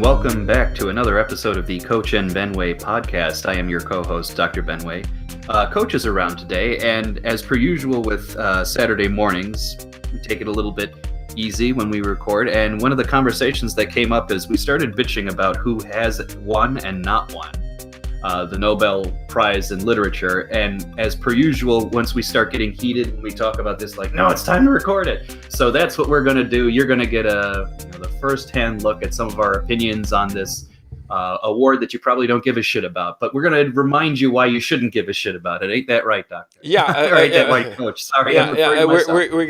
welcome back to another episode of the Coach and Benway podcast. I am your co-host, Dr. Benway. Coach is around today, and as per usual with Saturday mornings, we take it a little bit easy when we record, and one of the conversations that came up is we started bitching about who has won and not won the Nobel Prize in Literature, and as per usual, once we start getting heated, we talk about this like, no, it's time to record it. So that's what we're going to do. You're going to get the first-hand look at some of our opinions on this award that you probably don't give a shit about, but we're going to remind you why you shouldn't give a shit about it. Ain't that right, Doctor? Yeah, right, that right, Coach. Sorry, we're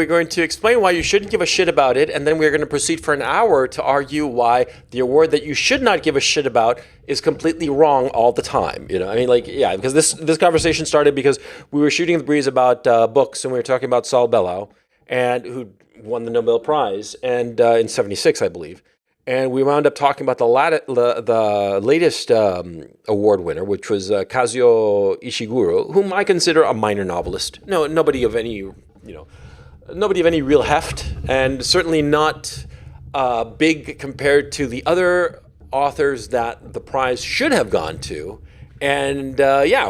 going to explain why you shouldn't give a shit about it, and then we're going to proceed for an hour to argue why the award that you should not give a shit about is completely wrong all the time. Because this conversation started because we were shooting the breeze about books, and we were talking about Saul Bellow, and who won the Nobel Prize, and in '76, I believe. And we wound up talking about the latest award winner, which was Kazuo Ishiguro, whom I consider a minor novelist. Nobody of any real heft, and certainly not big compared to the other authors that the prize should have gone to. And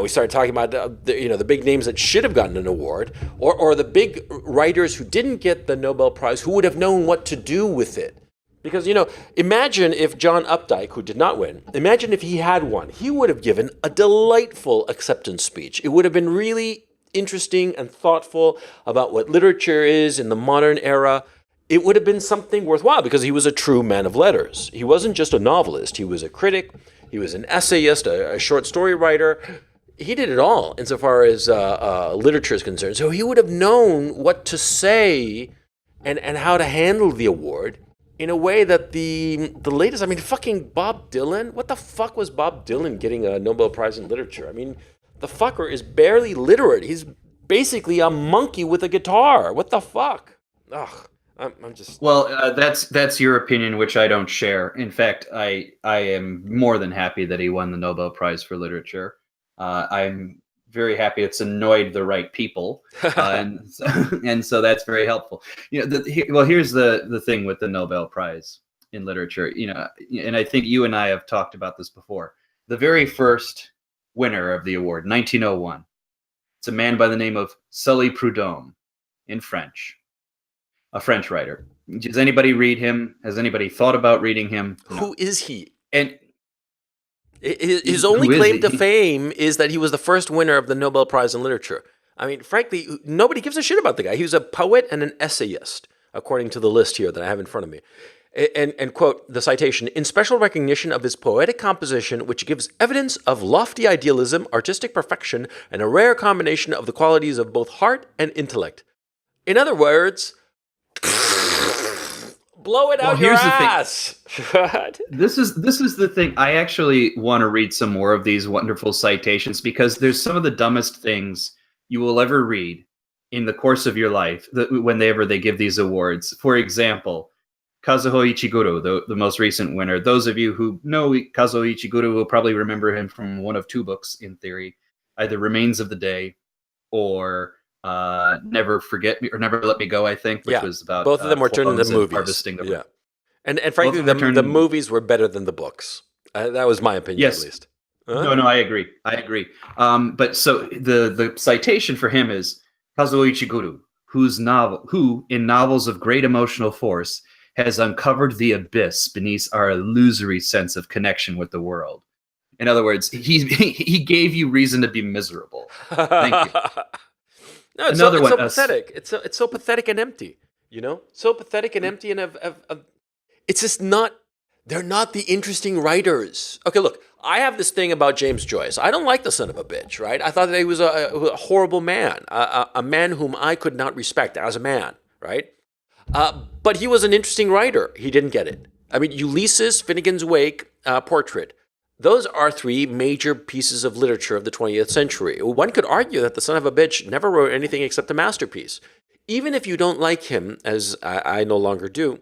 we started talking about the big names that should have gotten an award, or the big writers who didn't get the Nobel Prize, who would have known what to do with it. Because, imagine if John Updike, who did not win, imagine if he had won. He would have given a delightful acceptance speech. It would have been really interesting and thoughtful about what literature is in the modern era. It would have been something worthwhile because he was a true man of letters. He wasn't just a novelist. He was a critic. He was an essayist, a short story writer. He did it all insofar as literature is concerned. So he would have known what to say and how to handle the award in a way that the latest, fucking Bob Dylan, what the fuck was Bob Dylan getting a Nobel Prize in Literature? The fucker is barely literate. He's basically a monkey with a guitar. What the fuck? Ugh, I'm just... Well, that's your opinion, which I don't share. In fact, I am more than happy that he won the Nobel Prize for Literature. I'm very happy it's annoyed the right people, and so that's very helpful. Here's the thing with the Nobel Prize in Literature. And I think you and I have talked about this before. The very first winner of the award, 1901, it's a man by the name of Sully Prudhomme, in French, a French writer. Does anybody read him? Has anybody thought about reading him? No. Who is he? And his only claim to fame is that he was the first winner of the Nobel Prize in Literature. Frankly, nobody gives a shit about the guy. He was a poet and an essayist, according to the list here that I have in front of me. And quote, the citation, in special recognition of his poetic composition, which gives evidence of lofty idealism, artistic perfection, and a rare combination of the qualities of both heart and intellect. In other words... blow it out your ass. This is the thing. I actually want to read some more of these wonderful citations because there's some of the dumbest things you will ever read in the course of your life whenever they give these awards. For example, Kazuo Ishiguro, the most recent winner. Those of you who know Kazuo Ishiguro will probably remember him from one of two books, in theory, either Remains of the Day or Never Forget Me or Never Let Me Go, I think, which was about both of them were turned into movies. Harvesting the and frankly, the movies were better than the books. That was my opinion, at least. No, I agree. But so the citation for him is Kazuo Ishiguro, who in novels of great emotional force has uncovered the abyss beneath our illusory sense of connection with the world. In other words, he gave you reason to be miserable. Thank you. No, it's so pathetic. It's so pathetic and empty, So pathetic and empty, and it's just not. They're not the interesting writers. Okay, look, I have this thing about James Joyce. I don't like the son of a bitch, right? I thought that he was a horrible man, a man whom I could not respect as a man, right? But he was an interesting writer. He didn't get it. Ulysses, Finnegan's Wake, Portrait. Those are three major pieces of literature of the 20th century. One could argue that the son of a bitch never wrote anything except a masterpiece. Even if you don't like him, as I no longer do,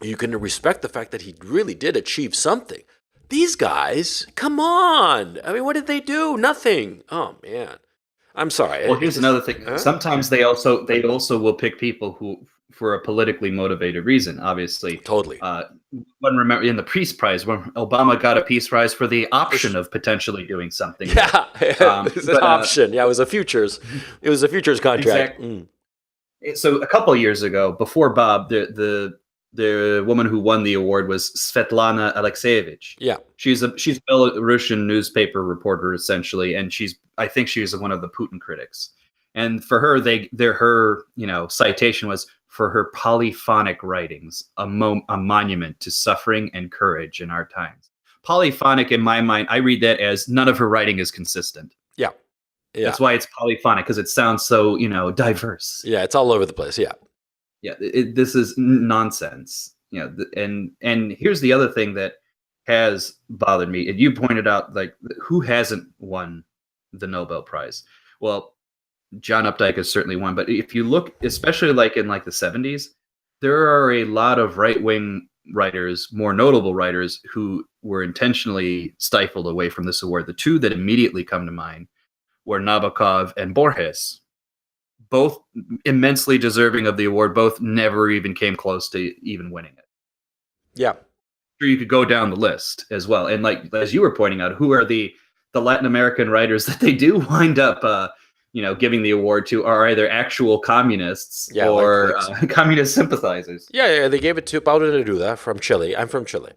you can respect the fact that he really did achieve something. These guys, come on. What did they do? Nothing. Oh, man. I'm sorry. Well, here's another thing. Sometimes they also will pick people who for a politically motivated reason. Obviously, Totally. one remember in the Peace Prize when Obama got a Peace Prize for the option of potentially doing something. Yeah, it's an option. Yeah, it was a futures. It was a futures contract. Exactly. So a couple of years ago, before Bob, the woman who won the award was Svetlana Alexievich. Yeah, she's a Belarusian newspaper reporter essentially, and I think she was one of the Putin critics. And for her, her citation was for her polyphonic writings, a monument to suffering and courage in our times. Polyphonic, in my mind, I read that as none of her writing is consistent. Yeah. That's why it's polyphonic, because it sounds so diverse. Yeah, it's all over the place. Yeah. Yeah, this is nonsense. And here's the other thing that has bothered me. And you pointed out, like, who hasn't won the Nobel Prize? Well, John Updike has certainly won, but if you look, especially like in like the 70s, there are a lot of right-wing writers, more notable writers, who were intentionally stifled away from this award. The two that immediately come to mind were Nabokov and Borges, both immensely deserving of the award, both never even came close to even winning it. Yeah. Sure, you could go down the list as well. And like, as you were pointing out, who are the Latin American writers that they do wind up giving the award to are either actual communists or communist sympathizers. Yeah, they gave it to Paulo Neruda from Chile. I'm from Chile.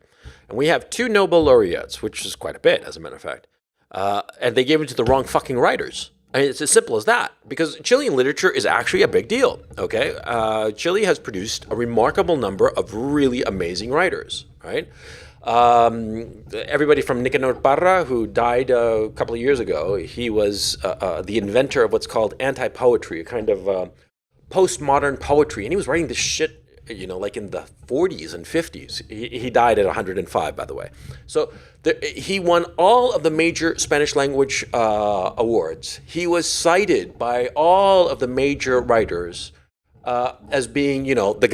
And we have 2 Nobel laureates, which is quite a bit, as a matter of fact. And they gave it to the wrong fucking writers. I mean, it's as simple as that, because Chilean literature is actually a big deal, okay? Chile has produced a remarkable number of really amazing writers, right? Everybody from Nicanor Parra, who died a couple of years ago, he was the inventor of what's called anti-poetry, a kind of postmodern poetry, and he was writing this shit, like in the 40s and 50s. He died at 105, by the way. So he won all of the major Spanish language awards. He was cited by all of the major writers as being, the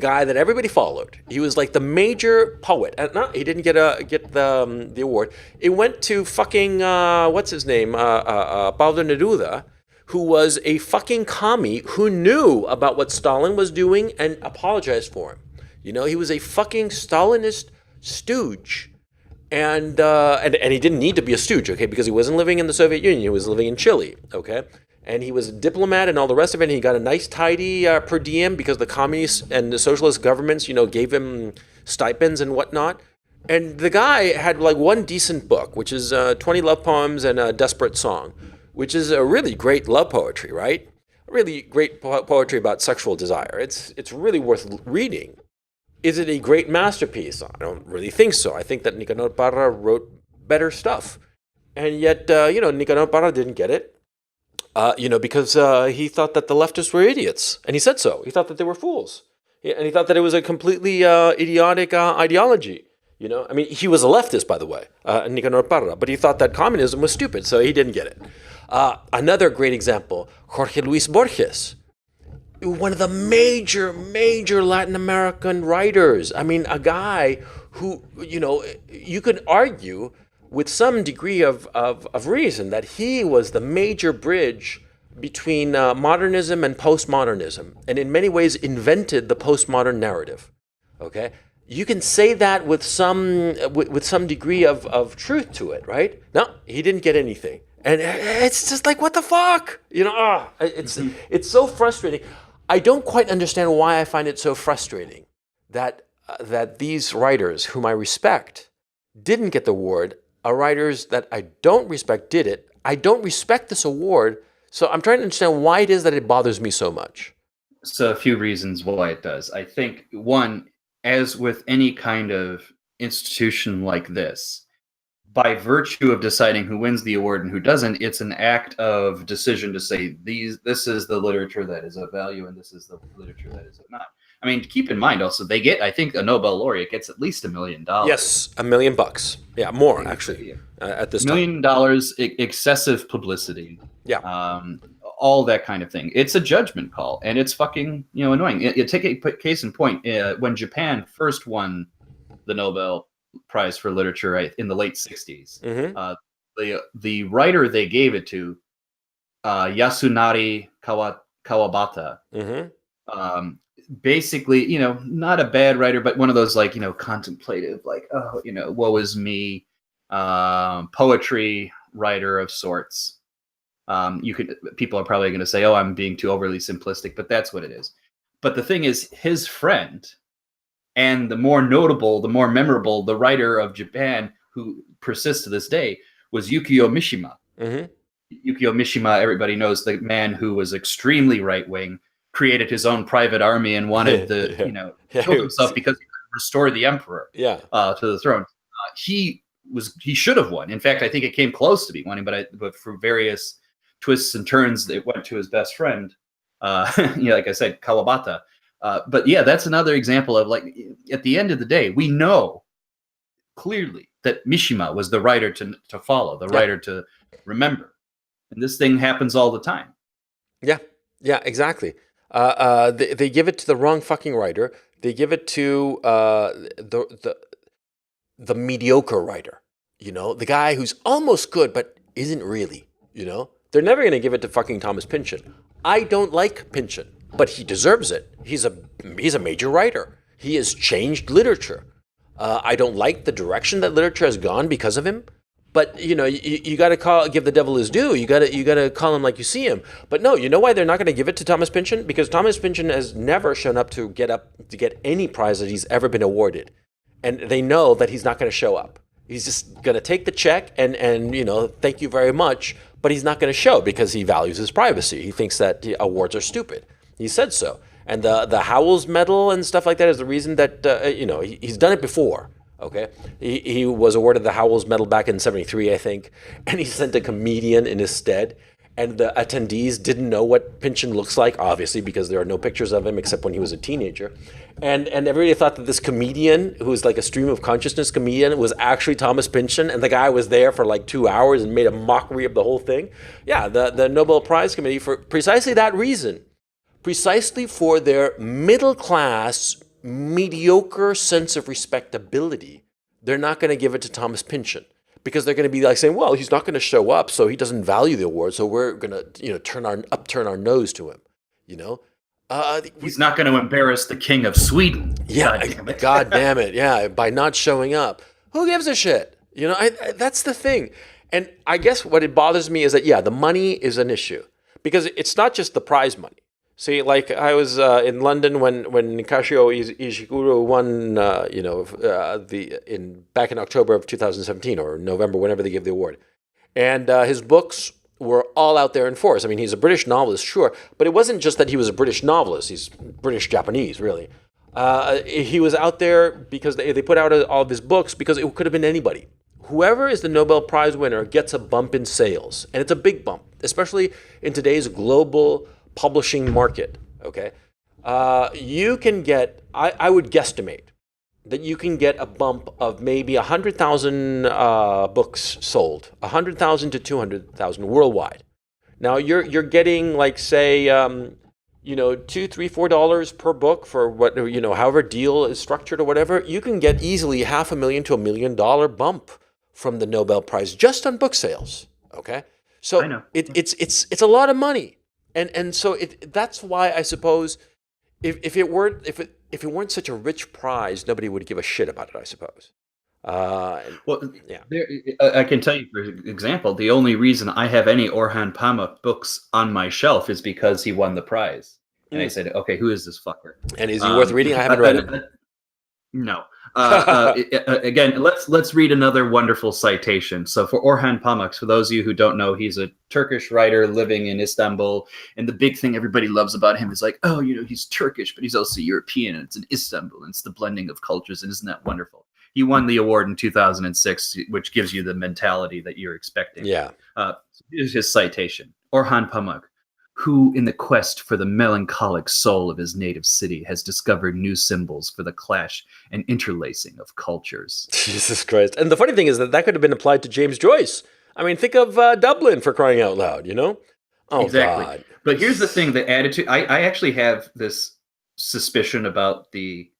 guy that everybody followed. He was like the major poet. And no, he didn't get the award. It went to fucking what's his name, Pablo Neruda, who was a fucking commie who knew about what Stalin was doing and apologized for him. He was a fucking Stalinist stooge. And he didn't need to be a stooge, okay, because he wasn't living in the Soviet Union. He was living in Chile, okay? And he was a diplomat and all the rest of it. And he got a nice, tidy per diem because the communist and the socialist governments, gave him stipends and whatnot. And the guy had like one decent book, which is 20 love poems and a desperate song, which is a really great love poetry, right? Really great poetry about sexual desire. It's really worth reading. Is it a great masterpiece? I don't really think so. I think that Nicanor Parra wrote better stuff. And yet, Nicanor Parra didn't get it, because he thought that the leftists were idiots. And he said so. He thought that they were fools. And he thought that it was a completely idiotic ideology. I mean, he was a leftist, by the way, Nicanor Parra, but he thought that communism was stupid, so he didn't get it. Another great example, Jorge Luis Borges, one of the major Latin American writers. I mean, a guy who, you could argue with some degree of reason that he was the major bridge between modernism and postmodernism, and in many ways invented the postmodern narrative, okay? You can say that with some degree of truth to it, right? No, he didn't get anything. And it's just like, what the fuck? It's so frustrating. I don't quite understand why I find it so frustrating that these writers, whom I respect, didn't get the award. Writers that I don't respect did it. I don't respect this award, so I'm trying to understand why it is that it bothers me so much. So a few reasons why it does. I think, one, as with any kind of institution like this, by virtue of deciding who wins the award and who doesn't, it's an act of decision to say this is the literature that is of value and this is the literature that is not. I mean, keep in mind also, they get, I think a Nobel laureate gets at least $1 million. Yes, $1 million. Yeah, more actually. At this $1 million, excessive publicity. Yeah. All that kind of thing. It's a judgment call, and it's fucking annoying. Take a case in point. When Japan first won the Nobel Prize for Literature in the late 60s, the writer they gave it to, Yasunari Kawabata, basically, not a bad writer, but one of those like, contemplative, like, oh, woe is me, poetry writer of sorts. People are probably going to say, oh, I'm being too overly simplistic, but that's what it is. But the thing is, his friend, and the more notable, the more memorable, the writer of Japan who persists to this day was Yukio Mishima. Mm-hmm. Yukio Mishima, everybody knows, the man who was extremely right-wing, created his own private army and wanted killed himself because he could restore the emperor to the throne. He should have won. In fact, I think it came close to be winning, but for various twists and turns, it went to his best friend. Like I said, Kawabata. But yeah, that's another example of, like, at the end of the day, we know clearly that Mishima was the writer to follow, the writer to remember. And this thing happens all the time. Yeah, exactly. They give it to the wrong fucking writer. They give it to the mediocre writer. The guy who's almost good but isn't really. They're never going to give it to fucking Thomas Pynchon. I don't like Pynchon, but he deserves it. He's a major writer. He has changed literature. I don't like the direction that literature has gone because of him. But you got to give the devil his due. You got to call him like you see him. But no, you know why they're not going to give it to Thomas Pynchon? Because Thomas Pynchon has never shown up to get any prize that he's ever been awarded, and they know that he's not going to show up. He's just going to take the check and thank you very much. But he's not going to show because he values his privacy. He thinks that awards are stupid. He said so. And the Howells Medal and stuff like that is the reason that he's done it before. Okay, he was awarded the Howells Medal back in '73, I think, and he sent a comedian in his stead. And the attendees didn't know what Pynchon looks like, obviously, because there are no pictures of him except when he was a teenager. And everybody thought that this comedian, who was like a stream of consciousness comedian, was actually Thomas Pynchon. And the guy was there for like 2 hours and made a mockery of the whole thing. Yeah, the Nobel Prize Committee, for precisely that reason, precisely for their middle class, mediocre sense of respectability, they're not going to give it to Thomas Pynchon. Because they're going to be like saying, well, he's not going to show up, so he doesn't value the award, so we're going to upturn our nose to him. He's not going to embarrass the king of Sweden. Yeah, God damn it. Yeah, by not showing up. Who gives a shit? That's the thing. And I guess what it bothers me is that, the money is an issue. Because it's not just the prize money. See, like I was in London when Kashio Ishiguro won, back in October of 2017 or November, whenever they gave the award, and his books were all out there in force. I mean, he's a British novelist, sure, but it wasn't just that he was a British novelist. He's British Japanese, really. He was out there because they put out all of his books because it could have been anybody. Whoever is the Nobel Prize winner gets a bump in sales, and it's a big bump, especially in today's global publishing market, okay? You can get, I would guesstimate that you can get a bump of maybe 100,000 books sold, 100,000 to 200,000 worldwide. Now you're getting like say, $2, $3, $4 per book for what however deal is structured or whatever. You can get easily $500,000 to $1 million bump from the Nobel Prize just on book sales. Okay, so I know. It's a lot of money. And so that's why I suppose if it weren't such a rich prize, nobody would give a shit about it, I suppose. I can tell you, for example, the only reason I have any Orhan Pamuk books on my shelf is because he won the prize. And I said, okay, who is this fucker? And is he worth reading? I haven't read him. No. Again, let's read another wonderful citation. So for Orhan Pamuk, for those of you who don't know, he's a Turkish writer living in Istanbul, and the big thing everybody loves about him is like, oh, he's Turkish, but he's also European, and it's in Istanbul, and it's the blending of cultures, and isn't that wonderful? He won the award in 2006, which gives you the mentality that you're expecting. Yeah. Here's his citation. Orhan Pamuk, who in the quest for the melancholic soul of his native city has discovered new symbols for the clash and interlacing of cultures. Jesus Christ. And the funny thing is that could have been applied to James Joyce. I mean, think of Dublin, for crying out loud, Oh, exactly. God. But here's the thing, the attitude, I actually have this suspicion about the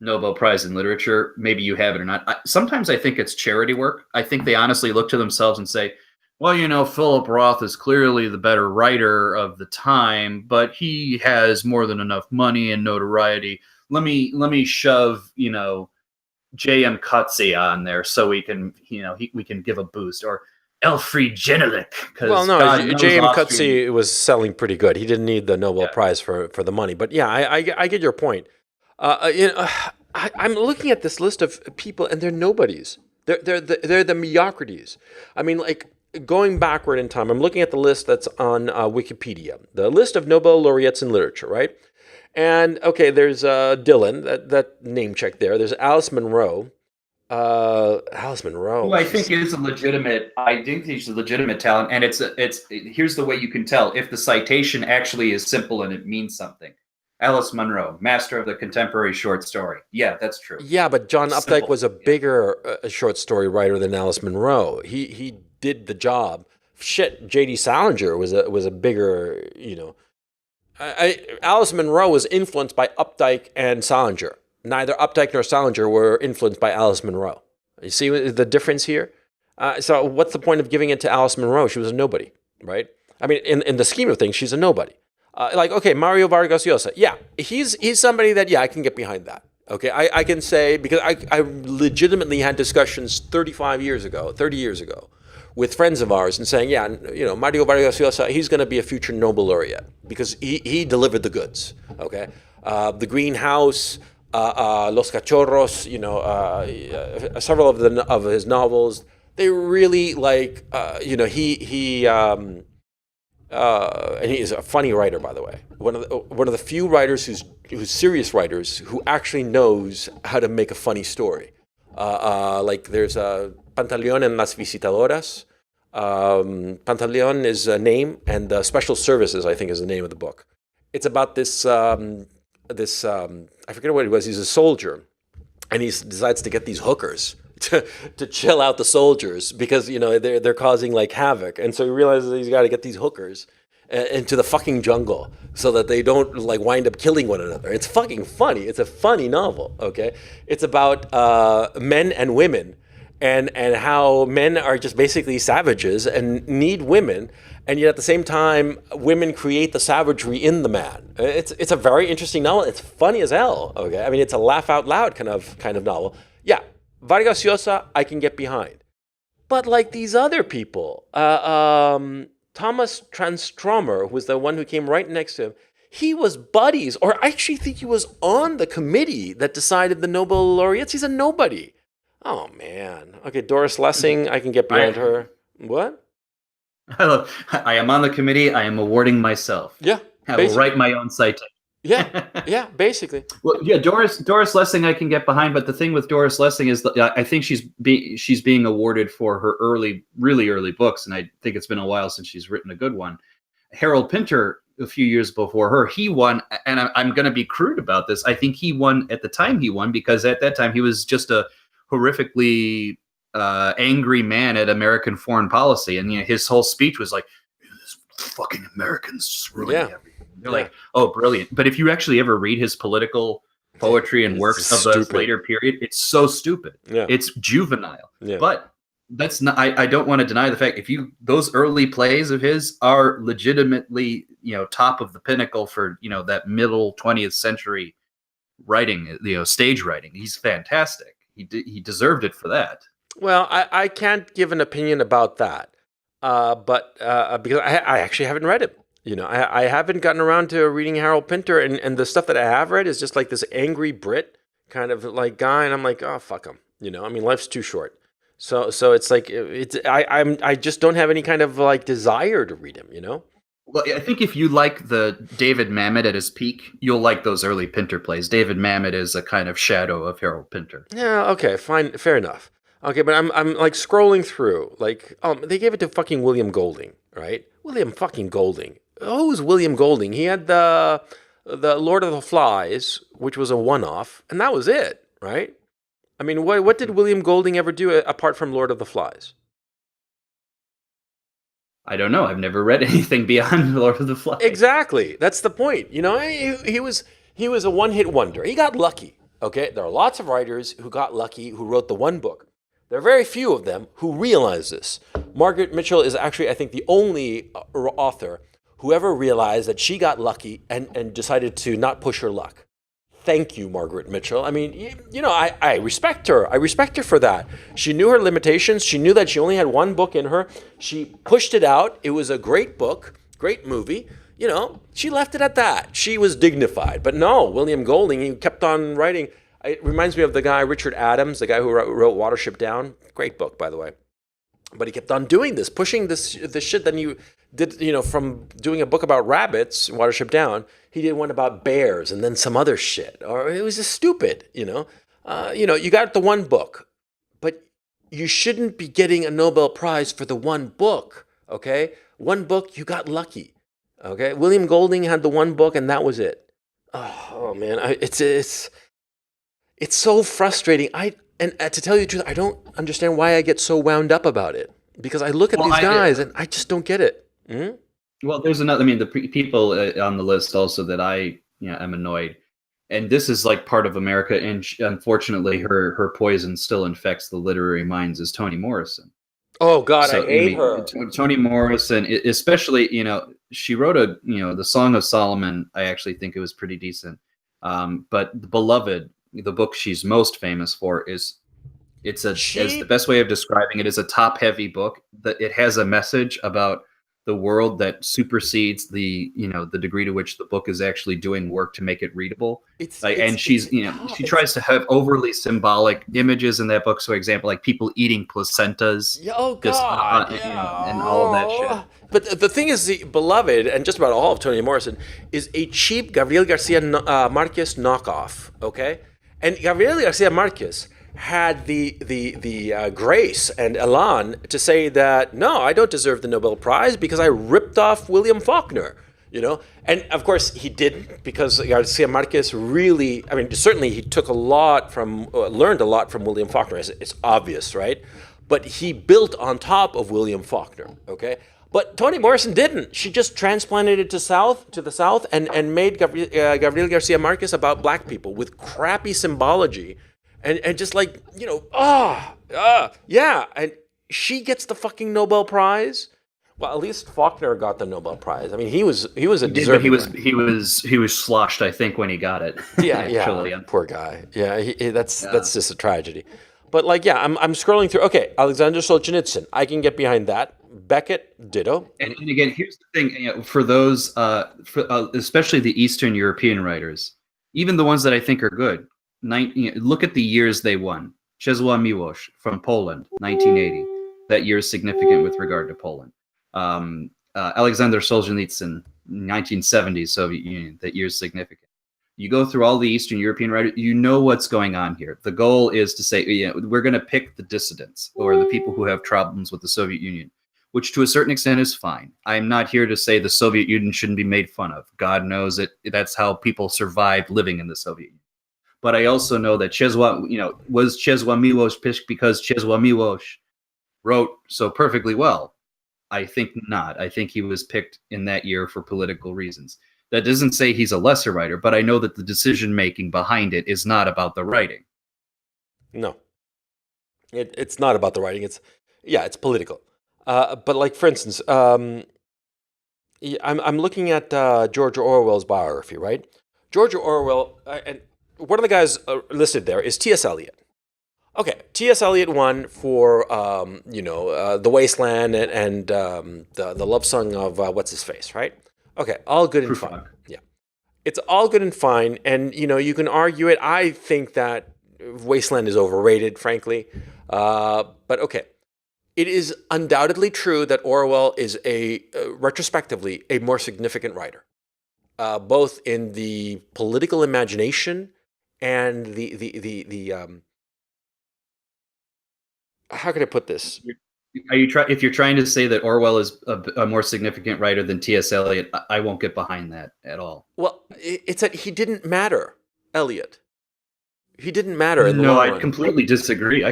Nobel Prize in Literature. Maybe you have it or not. Sometimes I think it's charity work. I think they honestly look to themselves and say, well, Philip Roth is clearly the better writer of the time, but he has more than enough money and notoriety. Let me shove, J.M. Coetzee on there so we can, we can give a boost, or Elfried Jelinek, Well, because no, God knows J.M. Austrian. Coetzee was selling pretty good. He didn't need the Nobel Yeah. Prize for the money. But yeah, I get your point. I'm looking at this list of people, and they're nobodies. They're the mediocrities. I mean, like going backward in time, I'm looking at the list that's on Wikipedia, the list of Nobel laureates in literature, right? And okay, there's Dylan, that name check there. There's Alice Munro. Alice Munro. Who I think is a legitimate. I think he's a legitimate talent, and here's the way you can tell if the citation actually is simple and it means something. Alice Munro, master of the contemporary short story. Yeah, that's true. Yeah, but John Simple. Updike was a bigger short story writer than Alice Munro. He did the job. Shit, J.D. Salinger was a bigger, Alice Munro was influenced by Updike and Salinger. Neither Updike nor Salinger were influenced by Alice Munro. You see the difference here? So what's the point of giving it to Alice Munro? She was a nobody, right? I mean, in the scheme of things, she's a nobody. Okay, Mario Vargas Llosa. Yeah, he's somebody that, I can get behind that. Okay, I can say, because I legitimately had discussions 30 years ago, with friends of ours and saying, Mario Vargas Llosa, he's going to be a future Nobel laureate because he delivered the goods. Okay, The Greenhouse, Los Cachorros, several of his novels, they really and he is a funny writer, by the way. One of the few writers who's serious writers who actually knows how to make a funny story. There's Pantaleon and las Visitadoras. Pantaleon is a name, and Special Services, I think, is the name of the book. It's about this I forget what it was. He's a soldier, and he decides to get these hookers to chill out the soldiers because they're causing havoc, and so he realizes he's got to get these hookers into the fucking jungle so that they don't wind up killing one another. It's fucking funny. It's a funny novel. Okay, it's about men and women, and how men are just basically savages and need women, and yet at the same time women create the savagery in the man. It's a very interesting novel. It's funny as hell. Okay, I mean, it's a laugh out loud kind of novel. Yeah. Vargas Llosa, I can get behind. But these other people, Thomas Transtromer, who was the one who came right next to him, he was buddies, or I actually think he was on the committee that decided the Nobel laureates. He's a nobody. Oh, man. Okay, Doris Lessing, I can get behind her. What? I am on the committee. I am awarding myself. Yeah. I will write my own citation. Yeah, basically. Well, yeah, Doris Lessing I can get behind, but the thing with Doris Lessing is that I think she's being awarded for her really early books, and I think it's been a while since she's written a good one. Harold Pinter, a few years before her, he won, and I'm going to be crude about this. I think he won at the time he won because at that time he was just a horrifically angry man at American foreign policy, and his whole speech was like, "This fucking Americans just ruining everything." They're like, oh, brilliant. But if you actually ever read his political poetry and works of the later period, it's so stupid. Yeah. It's juvenile. Yeah. But that's not, I don't want to deny the fact, those early plays of his are legitimately, top of the pinnacle for, that middle 20th century writing, stage writing. He's fantastic. He deserved it for that. Well, I can't give an opinion about that. But because I actually haven't read it. I haven't gotten around to reading Harold Pinter, and the stuff that I have read is just this angry Brit kind of guy, and I'm like, oh, fuck him. I mean, life's too short. So it's I just don't have any kind of desire to read him. Well, I think if you like the David Mamet at his peak, you'll like those early Pinter plays. David Mamet is a kind of shadow of Harold Pinter. Yeah. Okay. Fine. Fair enough. Okay, but I'm scrolling through they gave it to fucking William Golding, right? William fucking Golding. Who's William Golding? He had the Lord of the Flies, which was a one-off, and that was it, right? I mean, what did William Golding ever do apart from Lord of the Flies? I don't know. I've never read anything beyond Lord of the Flies. Exactly. That's the point. He was a one-hit wonder. He got lucky. Okay, there are lots of writers who got lucky who wrote the one book. There are very few of them who realize this. Margaret Mitchell is actually, I think, the only author who ever realized that she got lucky and decided to not push her luck. Thank you, Margaret Mitchell. I mean, I respect her. I respect her for that. She knew her limitations. She knew that she only had one book in her. She pushed it out. It was a great book, great movie. She left it at that. She was dignified. But no, William Golding, he kept on writing. It reminds me of the guy, Richard Adams, the guy who wrote Watership Down. Great book, by the way. But he kept on doing this, pushing this shit that you did, from doing a book about rabbits, Watership Down, he did one about bears and then some other shit. Or it was just stupid, you got the one book, but you shouldn't be getting a Nobel Prize for the one book, okay? One book, you got lucky, okay? William Golding had the one book and that was it. Oh man, it's so frustrating. And to tell you the truth, I don't understand why I get so wound up about it. Because I look at these guys and I just don't get it. Mm-hmm. Well, there's another. I mean, the people on the list also that I am annoyed, and this is like part of America. And unfortunately, her poison still infects the literary minds. Is Toni Morrison? Oh God, I hate her. Toni Morrison, especially she wrote the Song of Solomon. I actually think it was pretty decent. But Beloved, the book she's most famous for, as the best way of describing it is a top-heavy book. That it has a message about the world that supersedes the degree to which the book is actually doing work to make it readable. She tries to have overly symbolic images in that book. So, example, like people eating placentas. Oh God, and all of that shit. But the thing is, the Beloved, and just about all of Toni Morrison, is a cheap Gabriel Garcia Marquez knockoff. Okay, and Gabriel Garcia Marquez had the grace and elan to say that, no, I don't deserve the Nobel Prize because I ripped off William Faulkner, And of course he didn't, because Garcia Marquez really, certainly he took learned a lot from William Faulkner. It's obvious, right? But he built on top of William Faulkner, okay? But Toni Morrison didn't. She just transplanted it to the south and made Gabriel Garcia Marquez about black people with crappy symbology. And just like, and she gets the fucking Nobel Prize. Well, at least Faulkner got the Nobel Prize. I mean, he was a deserving. He was sloshed, I think, when he got it. Yeah, poor guy. Yeah, that's just a tragedy. But I'm scrolling through. Okay, Alexander Solzhenitsyn, I can get behind that. Beckett, ditto. And again, here's the thing: for those, especially the Eastern European writers, even the ones that I think are good. Look at the years they won. Czesław Miłosz from Poland, 1980. That year is significant with regard to Poland. Alexander Solzhenitsyn, 1970, Soviet Union. That year is significant. You go through all the Eastern European writers, you know what's going on here. The goal is to say, we're going to pick the dissidents or the people who have problems with the Soviet Union, which to a certain extent is fine. I'm not here to say the Soviet Union shouldn't be made fun of. God knows it. That's how people survived living in the Soviet Union. But I also know that was Czesław Miłosz picked because Czesław Miłosz wrote so perfectly well? I think not. I think he was picked in that year for political reasons. That doesn't say he's a lesser writer, but I know that the decision-making behind it is not about the writing. No. It's not about the writing. It's political. But for instance, I'm looking at George Orwell's biography, right? George Orwell, and one of the guys listed there is T.S. Eliot. Okay, T.S. Eliot won for The Wasteland and the love song of what's his face, right? Okay, all good and fine. Yeah, it's all good and fine, and you can argue it. I think that Wasteland is overrated, frankly, but okay. It is undoubtedly true that Orwell is retrospectively a more significant writer, both in the political imagination and the how can I put this? If you're trying to say that Orwell is a more significant writer than T.S. Eliot, I won't get behind that at all. Well, it's that he didn't matter, Eliot. He didn't matter in the long run. I completely disagree.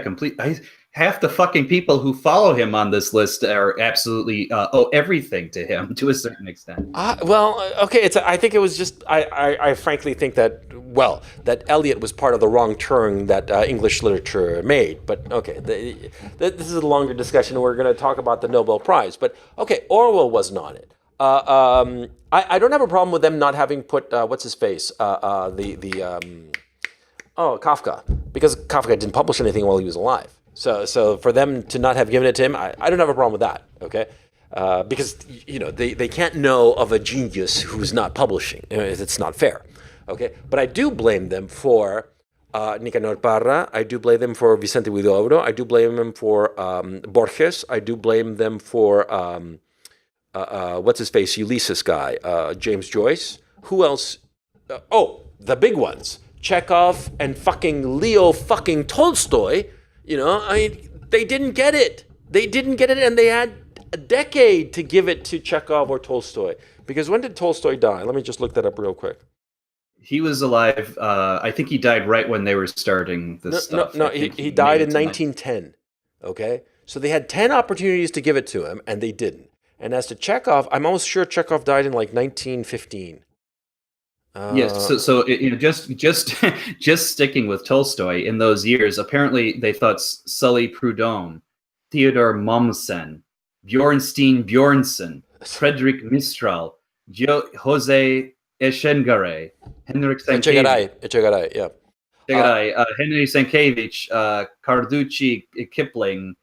half the fucking people who follow him on this list are absolutely owe everything to him to a certain extent. Okay. I think it was just. I frankly think that that Eliot was part of the wrong turn that English literature made. But okay, this is a longer discussion. We're going to talk about the Nobel Prize. But okay, Orwell wasn't on it. I don't have a problem with them not having put what's his face Kafka, because Kafka didn't publish anything while he was alive. So for them to not have given it to him, I don't have a problem with that. Okay, because they can't know of a genius who's not publishing. It's not fair. Okay, but I do blame them for Nicanor Parra. I do blame them for Vicente Huidobro. I do blame them for Borges. I do blame them for what's his face, Ulysses guy, James Joyce. Who else? The big ones, Chekhov and fucking Leo fucking Tolstoy. They didn't get it. And they had a decade to give it to Chekhov or Tolstoy. Because when did Tolstoy die? Let me just look that up real quick. He was alive. I think he died right when they were starting this stuff. No, he died in 1910. Okay? So they had 10 opportunities to give it to him, and they didn't. And as to Chekhov, I'm almost sure Chekhov died in like 1915. Yes, so just sticking with Tolstoy, in those years, apparently they thought Sully Prudhomme, Theodore Mommsen, Bjornstein Bjornson, Frederick Mistral, Jose Echegaray, Henrik Sienkiewicz, Echegaray, yeah. Henry Sienkiewicz, Carducci, Kipling.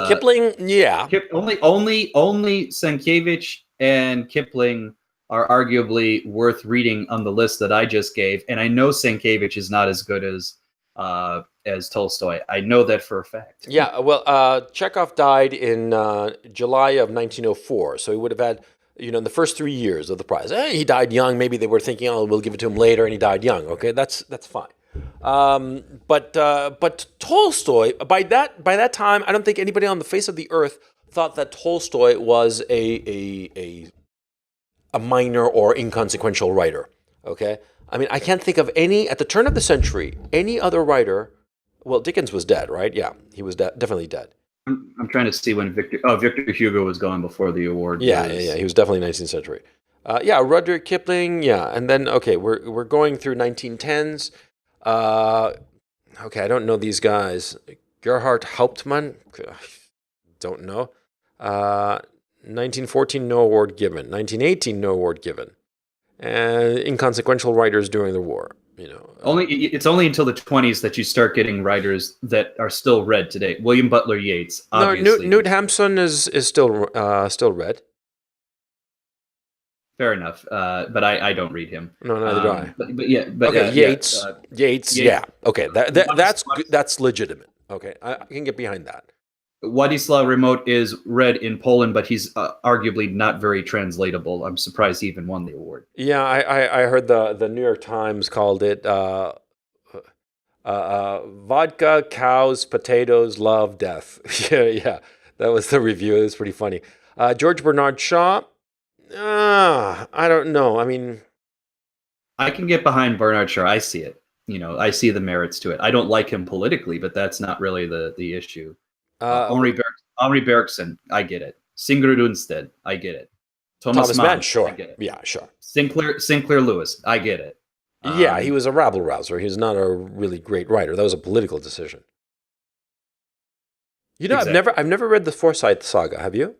Kipling, yeah. Only Sienkiewicz and Kipling are arguably worth reading on the list that I just gave, and I know Sienkiewicz is not as good as Tolstoy. I know that for a fact. Yeah, well, Chekhov died in July of 1904, so he would have had, in the first 3 years of the prize. He died young. Maybe they were thinking, we'll give it to him later, and he died young. Okay, that's fine. But Tolstoy, by that time, I don't think anybody on the face of the earth thought that Tolstoy was a minor or inconsequential writer. Okay, I mean, I can't think of any at the turn of the century any other writer. Well, Dickens was dead, right? Yeah, he was definitely dead. I'm trying to see when Victor Hugo was gone before the award. Yeah, he was definitely 19th century. Rudyard Kipling. Yeah, and then we're going through 1910s. I don't know these guys. Gerhard Hauptmann, don't know. 1914, no award given. 1918, no award given. And inconsequential writers during the war. It's only until the 20s that you start getting writers that are still read today. William Butler Yeats, obviously. No, Knut Hamsun is still read. Fair enough, but I don't read him. No, neither do I. But Yates. Yates. Yeah. Okay, that's legitimate. Okay, I can get behind that. Władysław Remote is read in Poland, but he's arguably not very translatable. I'm surprised he even won the award. Yeah, I heard the New York Times called it vodka, cows, potatoes, love, death. yeah, that was the review. It was pretty funny. George Bernard Shaw. I don't know. I mean, I can get behind Bernard Shaw. I see it. I see the merits to it. I don't like him politically, but that's not really the issue. Henri Bergson, I get it. Sigrid Undstedt, I get it. Thomas Mann, sure. I get it. Yeah, sure. Sinclair Lewis, I get it. Yeah, he was a rabble rouser. He was not a really great writer. That was a political decision. Exactly. I've never read the Forsyth Saga. Have you?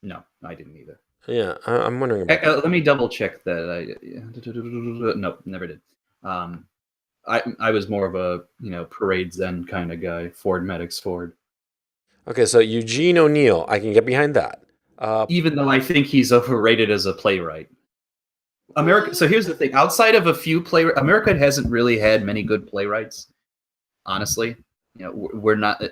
No, I didn't either. Yeah, I'm wondering about let me double check that. No, never did. I was more of a Parade Zen kind of guy. Ford Maddox Ford. Okay, so Eugene O'Neill, I can get behind that. Even though I think he's overrated as a playwright. America. So here's the thing: outside of a few playwrights, America hasn't really had many good playwrights. Honestly, we're not,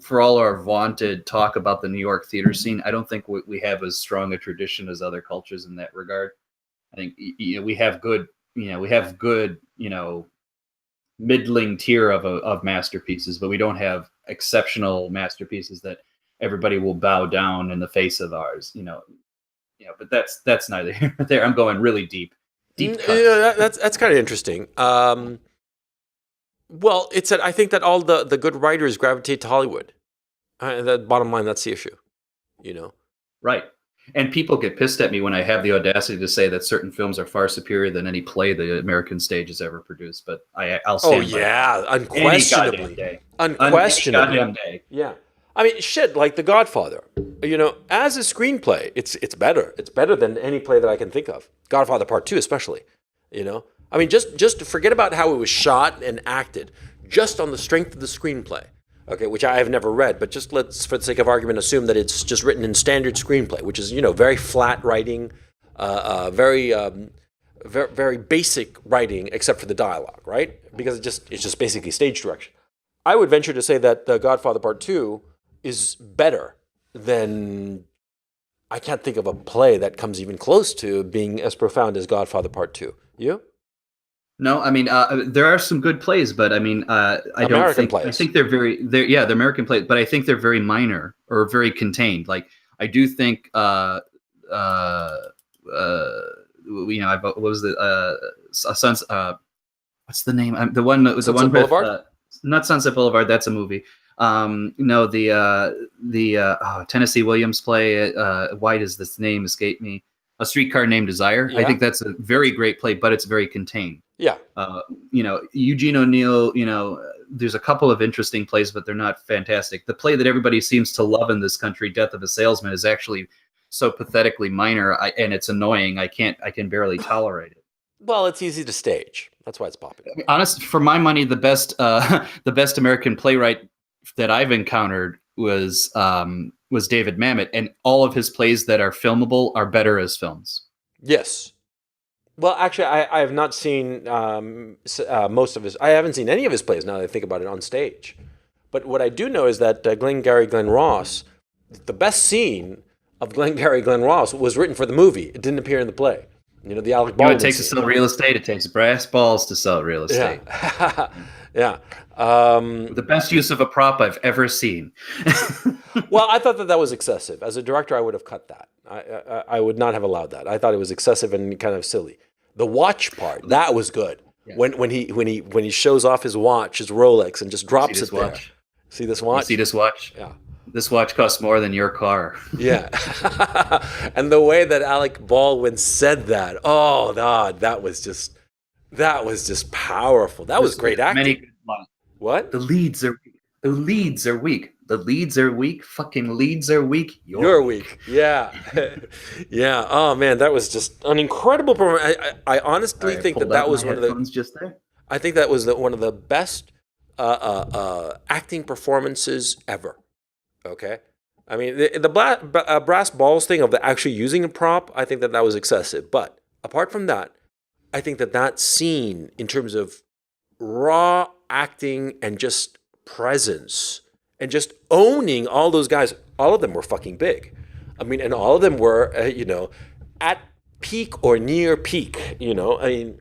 for all our vaunted talk about the New York theater scene, I don't think we have as strong a tradition as other cultures in that regard. I think we have good, middling tier of masterpieces, but we don't have exceptional masterpieces that everybody will bow down in the face of ours. But that's neither here nor there. I'm going really deep. Yeah, that's kind of interesting. Well, I think that all the good writers gravitate to Hollywood. The bottom line, that's the issue. You know. Right. And people get pissed at me when I have the audacity to say that certain films are far superior than any play the American stage has ever produced. But I'll stand by yeah, that unquestionably. any goddamn day. Unquestionably. Any goddamn day. Yeah. I mean, shit, like The Godfather. As a screenplay, it's better. It's better than any play that I can think of. Godfather Part 2 especially. I mean, just forget about how it was shot and acted, just on the strength of the screenplay. Okay, which I have never read, but just let's, for the sake of argument, assume that it's just written in standard screenplay, which is, very flat writing, very very basic writing, except for the dialogue, right? Because it's just basically stage direction. I would venture to say that The Godfather Part 2 is better than, I can't think of a play that comes even close to being as profound as Godfather Part 2. You? No, I mean there are some good plays, but I mean I don't think plays. I think they're they're American plays, but I think they're very minor or very contained. Like I do think what was what's the name? The one that was the one with not Sunset Boulevard. That's a movie. No, the Tennessee Williams play. Why does this name escape me? A Streetcar Named Desire. Yeah. I think that's a very great play, but it's very contained. Yeah. Eugene O'Neill, there's a couple of interesting plays, but they're not fantastic. The play that everybody seems to love in this country, Death of a Salesman, is actually so pathetically minor, and it's annoying. I can barely tolerate it. Well, it's easy to stage. That's why it's popular. Honestly, for my money, the best American playwright that I've encountered was David Mamet, and all of his plays that are filmable are better as films. Yes. Well, actually, I have not seen most of his. I haven't seen any of his plays now that I think about it on stage. But what I do know is that Glengarry Glen Ross, the best scene of Glengarry Glen Ross was written for the movie. It didn't appear in the play. The Alec Baldwin. It takes to sell real estate. It takes brass balls to sell real estate. Yeah. Yeah. The best use of a prop I've ever seen. Well, I thought that was excessive. As a director, I would have cut that. I would not have allowed that. I thought it was excessive and kind of silly. The watch part, that was good. Yeah. When he shows off his watch, his Rolex, and just drops it there. See this watch? See this watch? Yeah. This watch costs more than your car. Yeah. And the way that Alec Baldwin said that, oh God, that was just powerful. That was great acting. Many good lines. What? The leads are weak. The leads are weak. The leads are weak. Fucking leads are weak. You're weak. Yeah. Yeah. Oh man, that was just an incredible performance. I honestly think that was one of the. Just there. I think that was one of the best acting performances ever. Okay. I mean, the brass balls thing of actually using a prop, I think that was excessive. But apart from that, I think that scene in terms of raw acting and just presence and just owning all those guys, all of them were fucking big. I mean, and all of them were, at peak or near peak, I mean,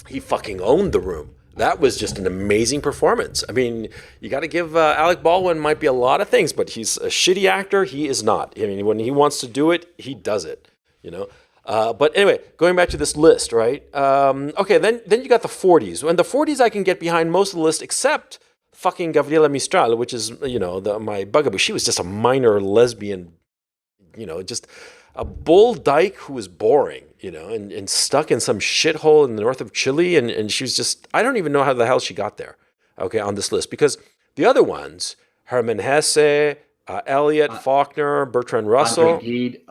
he fucking owned the room. That was just an amazing performance. I mean, you got to give Alec Baldwin might be a lot of things, but he's a shitty actor. He is not. I mean, when he wants to do it, he does it, But anyway, going back to this list, right? Okay, then you got the 40s. And the 40s I can get behind most of the list except fucking Gabriela Mistral, which is, my bugaboo. She was just a minor lesbian, just a bull dyke who was boring, and stuck in some shithole in the north of Chile. And she was just, I don't even know how the hell she got there, okay, on this list. Because the other ones, Hermann Hesse, Eliot, Faulkner, Bertrand Russell,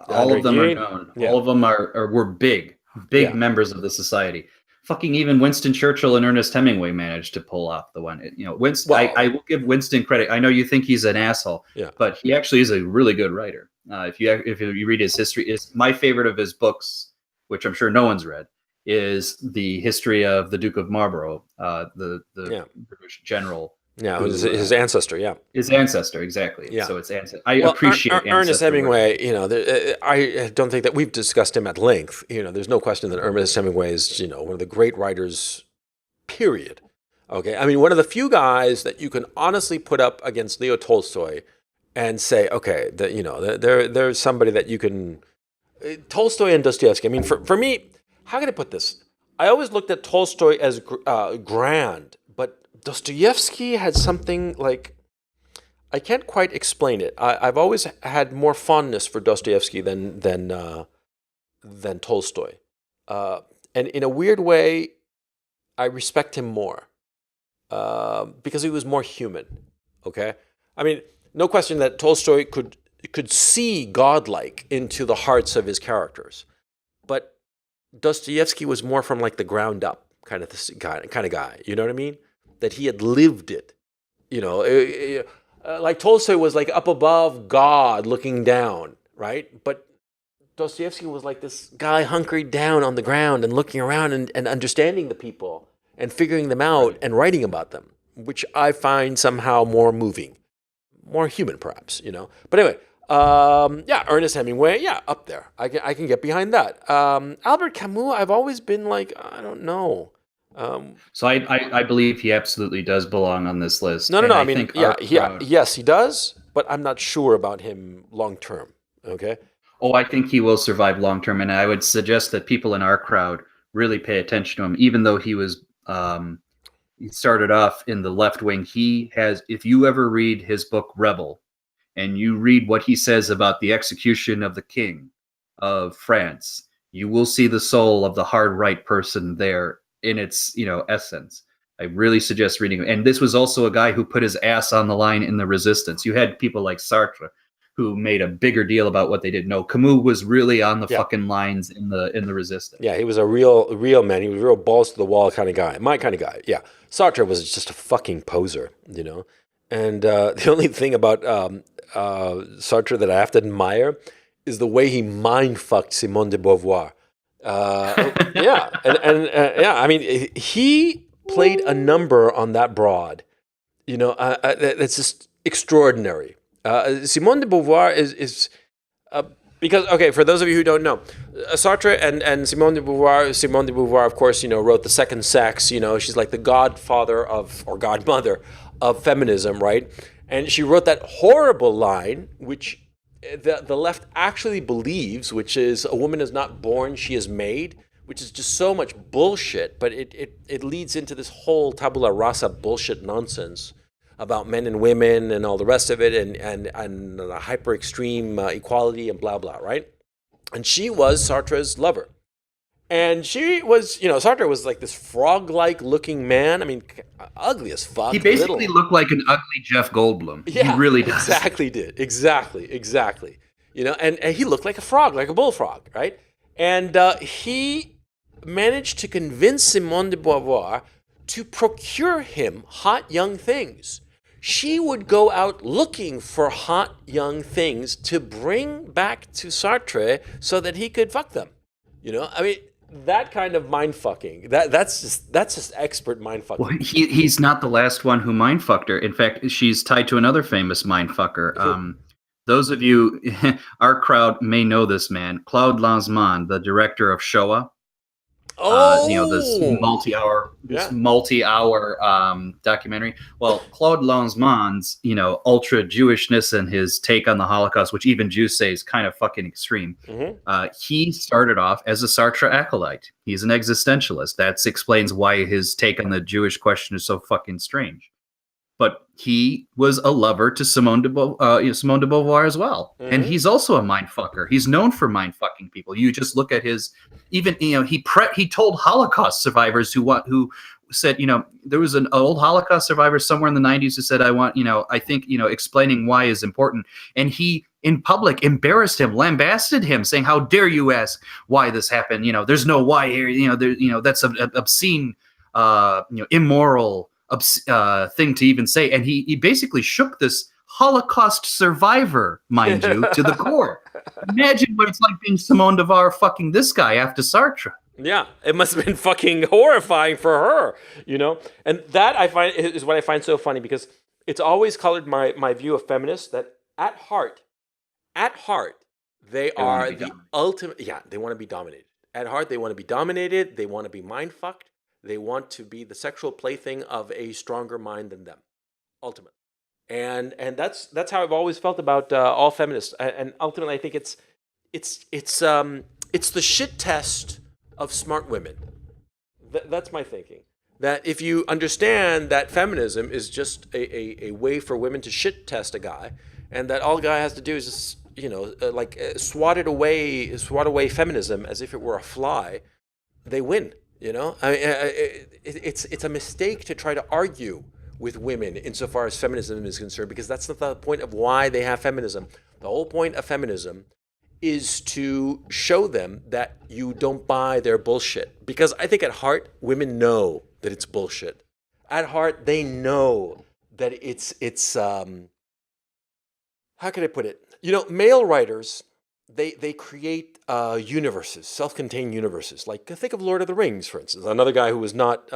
all of them are known. Yeah. All of them were big members of the society. Fucking even Winston Churchill and Ernest Hemingway managed to pull off the one. Winston. Well, I will give Winston credit. I know you think he's an asshole, but he actually is a really good writer. If you read his history, is my favorite of his books, which I'm sure no one's read, is the history of the Duke of Marlborough, the British general. Yeah, his ancestor. Yeah, his ancestor, exactly. Yeah. So it's ancestor. I appreciate Ernest Hemingway. I don't think that we've discussed him at length. There's no question that Ernest Hemingway is, one of the great writers. Period. Okay, I mean, one of the few guys that you can honestly put up against Leo Tolstoy, and say, okay, that there's somebody that you can. Tolstoy and Dostoevsky. I mean, for me, how can I put this? I always looked at Tolstoy as grand, Dostoevsky had something like, I can't quite explain it. I've always had more fondness for Dostoevsky than Tolstoy, and in a weird way, I respect him more because he was more human. Okay, I mean, no question that Tolstoy could see godlike into the hearts of his characters, but Dostoevsky was more from like the ground up kind of guy. You know what I mean? That he had lived it. You know, like Tolstoy was like up above God looking down, right? But Dostoevsky was like this guy hunkered down on the ground and looking around and understanding the people and figuring them out and writing about them, which I find somehow more moving, more human perhaps, you know. But anyway, yeah, Ernest Hemingway, yeah, up there. I can get behind that. Albert Camus, I've always been like, I don't know. So I believe he absolutely does belong on this list. No. I mean, think yes, he does, but I'm not sure about him long term. Okay. Oh, I think he will survive long term, and I would suggest that people in our crowd really pay attention to him, even though he was he started off in the left wing. He has, if you ever read his book Rebel, and you read what he says about the execution of the king of France, you will see the soul of the hard right person there in its, you know, essence. I really suggest reading it. And this was also a guy who put his ass on the line in the resistance. You had people like Sartre who made a bigger deal about what they did. No, Camus was really on the fucking lines in the resistance. Yeah, he was a real man. He was a real balls to the wall kind of guy. My kind of guy. Yeah. Sartre was just a fucking poser, you know. And the only thing about Sartre that I have to admire is the way he mind fucked Simone de Beauvoir. Yeah, and yeah, I mean, he played a number on that broad. You know, that's just extraordinary. Simone de Beauvoir is because, okay, for those of you who don't know, Sartre and Simone de Beauvoir, of course, you know, wrote The Second Sex. You know, she's like the godfather of, or godmother of feminism, right? And she wrote that horrible line, which the left actually believes, which is a woman is not born, she is made, which is just so much bullshit. But it leads into this whole tabula rasa bullshit nonsense about men and women and all the rest of it, and hyper extreme equality and blah blah, right? And she was Sartre's lover, and she was, you know, Sartre was like this frog-like looking man. I mean, ugly as fuck. He basically looked like an ugly Jeff Goldblum. Yeah, he really does. Exactly. You know, and he looked like a frog, like a bullfrog, right? And he managed to convince Simone de Beauvoir to procure him hot young things. She would go out looking for hot young things to bring back to Sartre so that he could fuck them. You know, I mean, that kind of mind fucking. That's just expert mind fucking. Well, he's not the last one who mind fucked her. In fact, she's tied to another famous mind fucker. Those of you, our crowd may know this man, Claude Lanzmann, the director of Shoah. You know, this multi-hour documentary. Well, Claude Lanzmann's, you know, ultra Jewishness and his take on the Holocaust, which even Jews say is kind of fucking extreme. Mm-hmm. He started off as a Sartre acolyte. He's an existentialist. That explains why his take on the Jewish question is so fucking strange. But he was a lover to Simone de Beauvoir as well. Mm-hmm. And he's also a mind fucker. He's known for mind fucking people. You just look at his, even, you know, he told Holocaust survivors who said, you know, there was an old Holocaust survivor somewhere in the 90s who said, I think, you know, explaining why is important. And he, in public, embarrassed him, lambasted him, saying, how dare you ask why this happened? You know, there's no why here. You know, that's an obscene, immoral thing to even say. And he basically shook this Holocaust survivor, mind you, to the core. Imagine what it's like being Simone de Beauvoir fucking this guy after Sartre. Yeah, it must have been fucking horrifying for her, you know? And that I find is what I find so funny, because it's always colored my view of feminists that at heart, they are the ultimate, they want to be dominated. At heart, they want to be dominated, they want to be mind fucked. They want to be the sexual plaything of a stronger mind than them, ultimately. And that's how I've always felt about all feminists. And ultimately, I think it's the shit test of smart women. That's my thinking. That if you understand that feminism is just a way for women to shit test a guy, and that all a guy has to do is just, swat away feminism as if it were a fly, they win. It's a mistake to try to argue with women insofar as feminism is concerned, because that's not the point of why they have feminism. The whole point of feminism is to show them that you don't buy their bullshit. Because I think at heart, women know that it's bullshit. At heart, they know that it's how can I put it? Male writers, they create universes, self-contained universes. Like, think of Lord of the Rings, for instance. Another guy who was not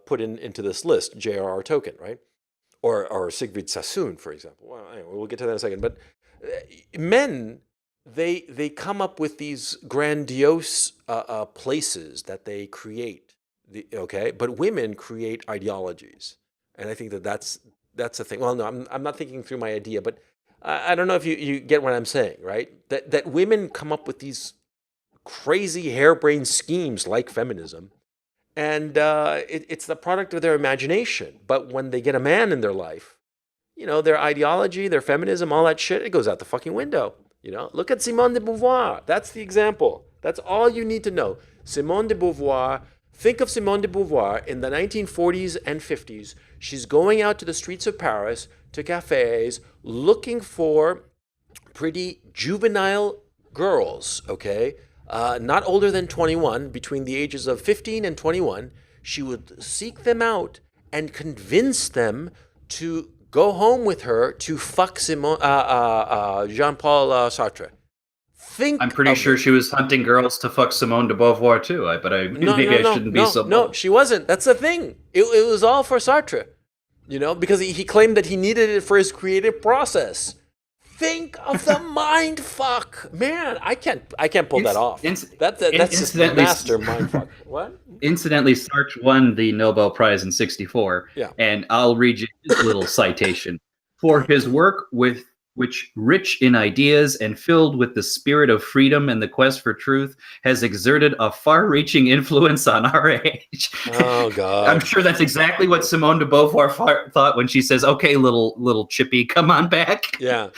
put into this list, J.R.R. Tolkien, right? Or Sigrid Sassoon, for example. Well, anyway, we'll get to that in a second. But men, they come up with these grandiose places that they create. Okay, but women create ideologies, and I think that's the thing. Well, no, I'm not thinking through my idea, but I don't know if you get what I'm saying, right? That women come up with these crazy harebrained schemes like feminism, and it's the product of their imagination. But when they get a man in their life, their ideology, their feminism, all that shit, it goes out the fucking window. Look at Simone de Beauvoir. That's the example. That's all you need to know. Simone de Beauvoir. Think of Simone de Beauvoir in the 1940s and 50s. She's going out to the streets of Paris, to cafes, looking for pretty juvenile girls, okay? Not older than 21, between the ages of 15 and 21. She would seek them out and convince them to go home with her to fuck Jean-Paul Sartre. I'm pretty sure she was hunting girls to fuck Simone de Beauvoir too. Maybe I shouldn't be so bold. No, she wasn't. That's the thing. It was all for Sartre, because he claimed that he needed it for his creative process. Think of the mind fuck, man. I can't pull that off. That's just master mind fuck. What? Incidentally, Sartre won the Nobel Prize in '64. Yeah. And I'll read you his little citation. For his work which rich in ideas and filled with the spirit of freedom and the quest for truth has exerted a far-reaching influence on our age. Oh, God. I'm sure that's exactly what Simone de Beauvoir thought when she says, okay, little chippy, come on back. Yeah.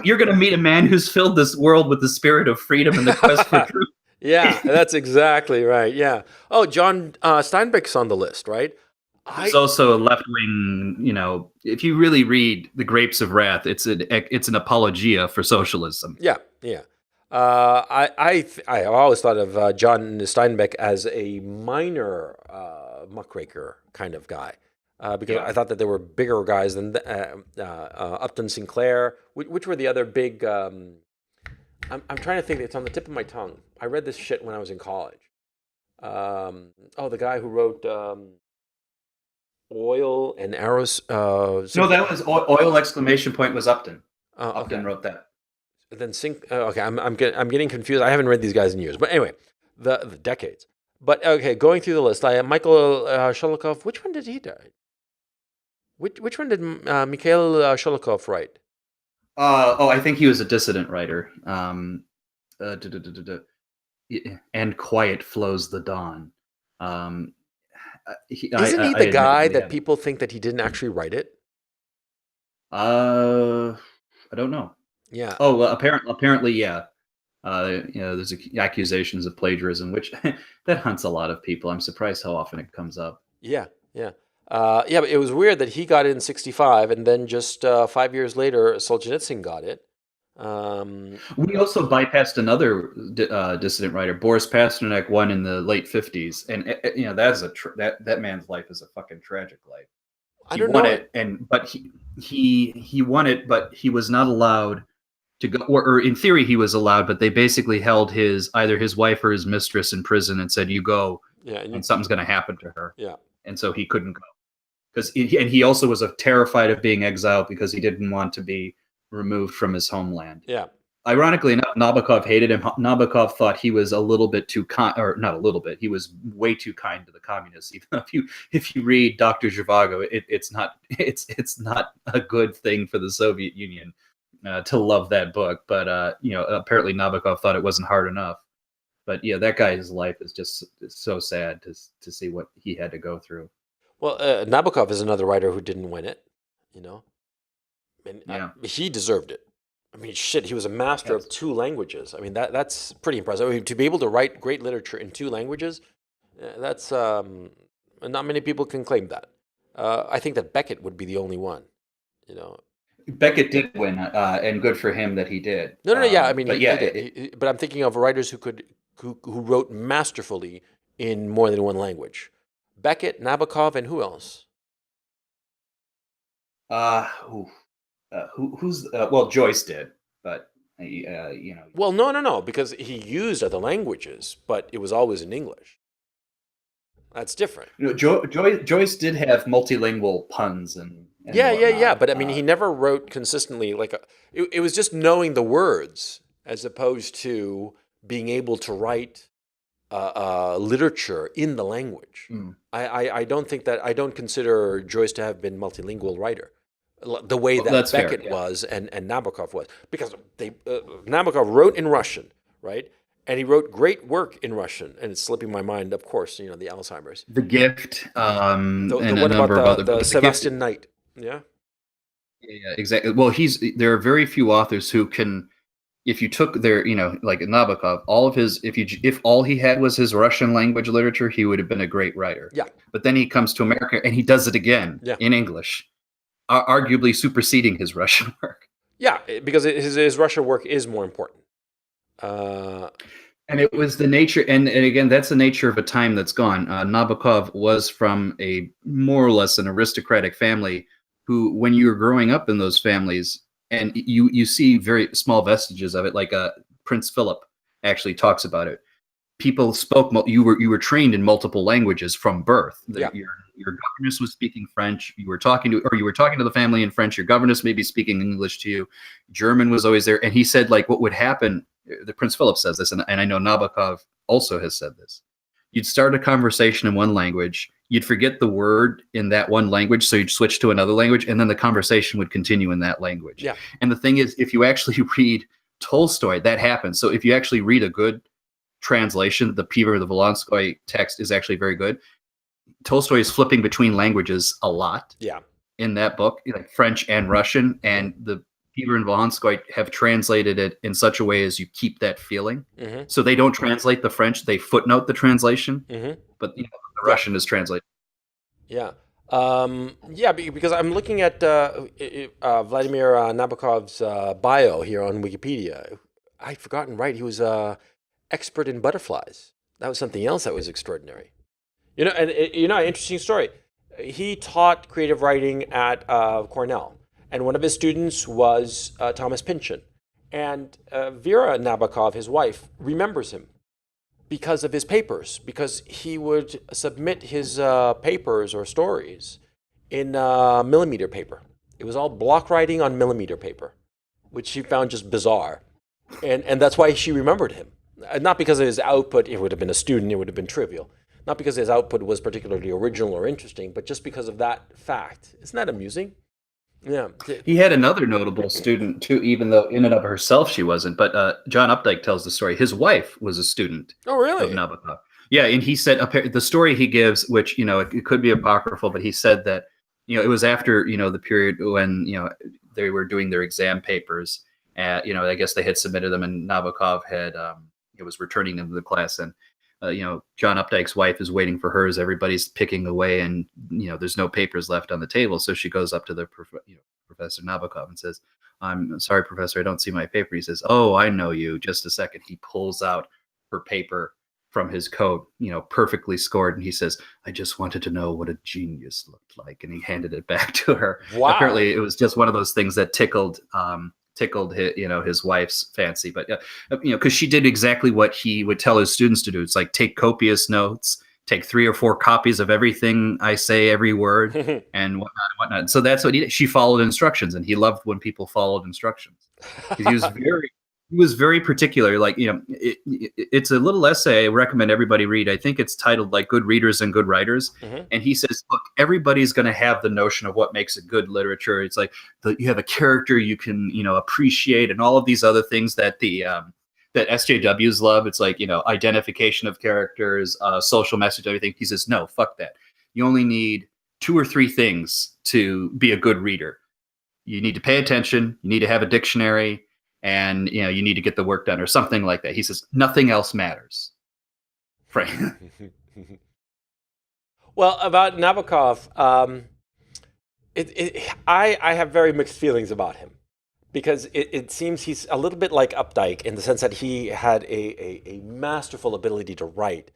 You're going to meet a man who's filled this world with the spirit of freedom and the quest for truth. Yeah, that's exactly right. Yeah. Oh, John Steinbeck's on the list, right? It's also a left-wing, if you really read The Grapes of Wrath, it's an apologia for socialism. Yeah. I always thought of John Steinbeck as a minor muckraker kind of guy, because I thought that there were bigger guys than Upton Sinclair. Which were the other big? I'm trying to think. It's on the tip of my tongue. I read this shit when I was in college. The guy who wrote Oil and Arrows. No, that was Oil! Exclamation point was Upton. Upton wrote that. Then okay, I'm getting confused. I haven't read these guys in years, but anyway, the decades. But okay, going through the list, I have Michael Sholokov. Which one did he die? Which one did Mikhail Sholokov write? I think he was a dissident writer. And quiet flows the dawn. Isn't he the guy that people think that he didn't actually write it? I don't know. Yeah. Oh, well, apparently, yeah. There's accusations of plagiarism, which that hunts a lot of people. I'm surprised how often it comes up. Yeah. But it was weird that he got it in '65, and then just 5 years later, Solzhenitsyn got it. We also bypassed another dissident writer. Boris Pasternak won in the late '50s, and that's that man's life is a fucking tragic life. I don't know. But he won it, but he was not allowed to go. Or in theory, he was allowed, but they basically held either his wife or his mistress in prison and said, "You go, and something's going to happen to her." Yeah, and so he couldn't go he also was terrified of being exiled because he didn't want to be removed from his homeland. Yeah. Ironically enough, Nabokov hated him. Nabokov thought he was a little bit too kind, or not a little bit. He was way too kind to the communists. Even if you read Dr. Zhivago, it's not a good thing for the Soviet Union to love that book. But apparently Nabokov thought it wasn't hard enough. But yeah, that guy's life is just so sad to see what he had to go through. Well, Nabokov is another writer who didn't win it, you know, and Yeah. he deserved it. I mean, shit, he was a master of Yes. two languages. I mean, that's pretty impressive. I mean, to be able to write great literature in two languages, that's not many people can claim that. I think that Beckett would be the only one, you know. Beckett did win, and good for him that he did. No, no, no, yeah. I mean, But he yeah, did. But I'm thinking of writers who wrote masterfully in more than one language. Beckett, Nabokov, and who else? uh, who, who's well, Joyce did, but you know, Well, no, no, no, because he used other languages, but it was always in English. That's different. Joyce did have multilingual puns and Yeah, yeah, yeah. whatnot. But I mean, he never wrote consistently. It was just knowing the words as opposed to being able to write literature in the language. Mm. I don't think that I don't consider Joyce to have been multilingual writer the way Well, that that's fair, Beckett yeah. was and Nabokov was because Nabokov wrote in Russian, right? And he wrote great work in Russian, and it's slipping my mind, of course, you know, the Alzheimer's. The Gift, and a What about number of other. the But The Gift, Sebastian Knight? Yeah. yeah, exactly. Well, there are very few authors who can, if you took their, like Nabokov, all of his, if all he had was his Russian language literature, he would have been a great writer. Yeah. But then he comes to America and he does it again Yeah. in English, arguably superseding his Russian work. Yeah, because his Russian work is more important. And it was the nature, and again, that's the nature of a time that's gone. Nabokov was from a more or less an aristocratic family who, when you were growing up in those families, and you see very small vestiges of it, like Prince Philip actually talks about it. People spoke, you were trained in multiple languages from birth. Yeah. Your governess was speaking French. You were talking to the family in French. Your governess may be speaking English to you. German was always there. And he said, like, what would happen, the Prince Philip says this, and I know Nabokov also has said this. You'd start a conversation in one language. You'd forget the word in that one language, so you'd switch to another language, and then the conversation would continue in that language. Yeah. And the thing is, if you actually read Tolstoy, that happens. So if you actually read a good translation, the Piotr the Volonsky text is actually very good. Tolstoy is flipping between languages a lot. Yeah. In that book, like French and Russian, and the Piotr and Volonsky have translated it in such a way as you keep that feeling. Mm-hmm. So they don't translate the French; they footnote the translation. Mm-hmm. But the Russian is translated. Yeah. Because I'm looking at Vladimir Nabokov's bio here on Wikipedia. I'd forgotten, right? He was expert in butterflies. That was something else that was extraordinary. You know, and interesting story. He taught creative writing at Cornell, and one of his students was Thomas Pynchon. And Vera Nabokov, his wife, remembers him because of his papers, because he would submit his papers or stories in millimeter paper. It was all block writing on millimeter paper, which she found just bizarre. And that's why she remembered him. Not because of his output, it would have been a student, it would have been trivial. Not because his output was particularly original or interesting, but just because of that fact. Isn't that amusing? Yeah. He had another notable student too, even though in and of herself she wasn't. But John Updike tells the story. His wife was a student Oh, really? of Nabokov. Yeah, and he said the story he gives, which it could be apocryphal, but he said that it was after the period when they were doing their exam papers. I guess they had submitted them, and Nabokov had was returning them to the class, and John Updike's wife is waiting for hers. Everybody's picking away, and there's no papers left on the table. So she goes up to the Professor Nabokov and says, "I'm sorry, Professor, I don't see my paper." He says, "Oh, I know you. Just a second." He pulls out her paper from his coat, perfectly scored, and he says, "I just wanted to know what a genius looked like," and he handed it back to her. Wow. Apparently, it was just one of those things that tickled his wife's fancy, but because she did exactly what he would tell his students to do. It's like, take copious notes, take 3 or 4 copies of everything I say, every word, and whatnot. So that's what he did. She followed instructions, and he loved when people followed instructions. He was very particular. Like, it's a little essay I recommend everybody read. I think it's titled like Good Readers and Good Writers. Mm-hmm. And he says, look, everybody's going to have the notion of what makes a good literature. It's like you have a character you can, appreciate, and all of these other things that the that SJWs love. It's like, identification of characters, social message, everything. He says, no, fuck that. You only need 2 or 3 things to be a good reader. You need to pay attention, you need to have a dictionary, and you need to get the work done or something like that. He says nothing else matters. Right. Well, about Nabokov, I have very mixed feelings about him because it seems he's a little bit like Updike in the sense that he had a masterful ability to write,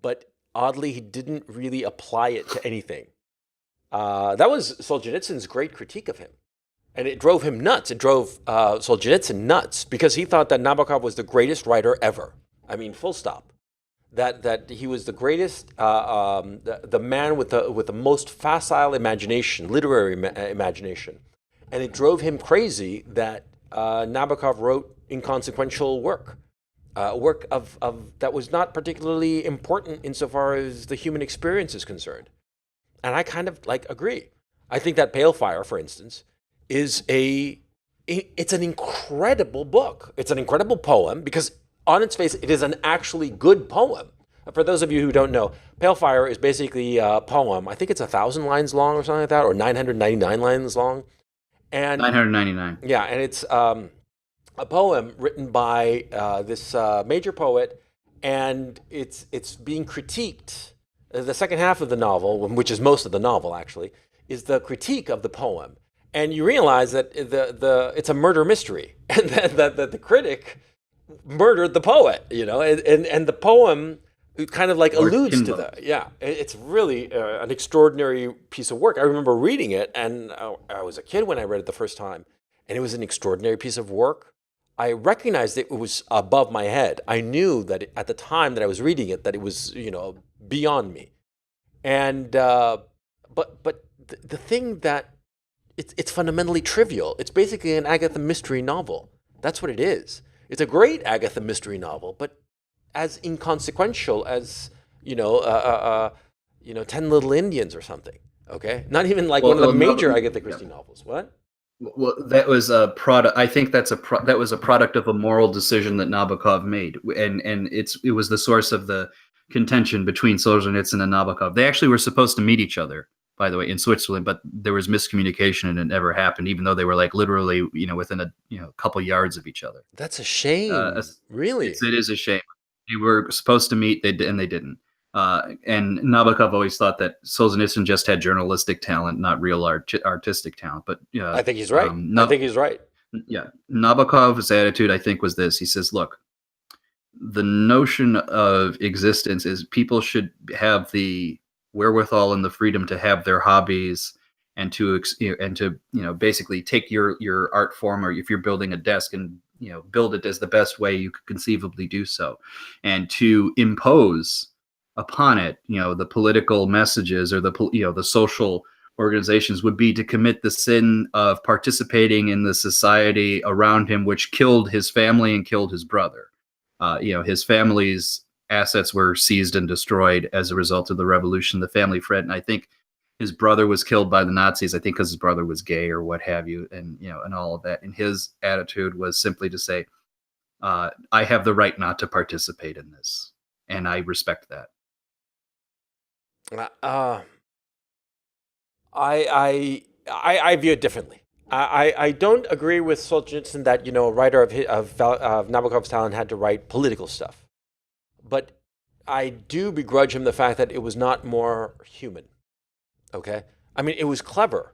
but oddly, he didn't really apply it to anything. That was Solzhenitsyn's great critique of him. And it drove him nuts. It drove Solzhenitsyn nuts because he thought that Nabokov was the greatest writer ever. I mean, full stop. That he was the greatest, the man with the most facile imagination, literary imagination. And it drove him crazy that Nabokov wrote inconsequential work of that was not particularly important insofar as the human experience is concerned. And I kind of agree. I think that Pale Fire, for instance, is it's an incredible book. It's an incredible poem because on its face, it is an actually good poem. For those of you who don't know, Pale Fire is basically a poem. I think it's 1,000 lines long or something like that, or 999 lines long. And 999. Yeah, and it's a poem written by this major poet, and it's being critiqued. The second half of the novel, which is most of the novel actually, is the critique of the poem. And you realize that it's a murder mystery, and that the critic murdered the poet, and the poem kind of alludes to that. Yeah, it's really an extraordinary piece of work. I remember reading it, and I was a kid when I read it the first time, and it was an extraordinary piece of work. I recognized it was above my head. I knew that at the time that I was reading it, that it was beyond me, and but the thing that it's fundamentally trivial. It's basically an Agatha mystery novel. That's what it is. It's a great Agatha mystery novel, but as inconsequential as 10 Little Indians or something. Okay, not even one of the major Agatha Christie novels. What? Well, that was a product. I think that was a product of a moral decision that Nabokov made, and it was the source of the contention between Solzhenitsyn and Nabokov. They actually were supposed to meet each other, by the way, in Switzerland, but there was miscommunication and it never happened, even though they were literally, within a couple yards of each other. That's a shame. Really? It is a shame. They were supposed to meet, and they didn't. And Nabokov always thought that Solzhenitsyn just had journalistic talent, not real artistic talent. But I think he's right. I think he's right. Yeah. Nabokov's attitude, I think, was this. He says, look, the notion of existence is people should have the wherewithal and the freedom to have their hobbies and to basically take your art form, or if you're building a desk, and build it as the best way you could conceivably do so, and to impose upon it the political messages or the social organizations would be to commit the sin of participating in the society around him, which killed his family and killed his brother. His family's assets were seized and destroyed as a result of the revolution. The family fled, and I think his brother was killed by the Nazis, I think because his brother was gay or what have you, and and all of that. And his attitude was simply to say, I have the right not to participate in this, and I respect that. I view it differently. I don't agree with Solzhenitsyn that a writer of Nabokov's talent had to write political stuff, but I do begrudge him the fact that it was not more human. Okay, I mean, it was clever.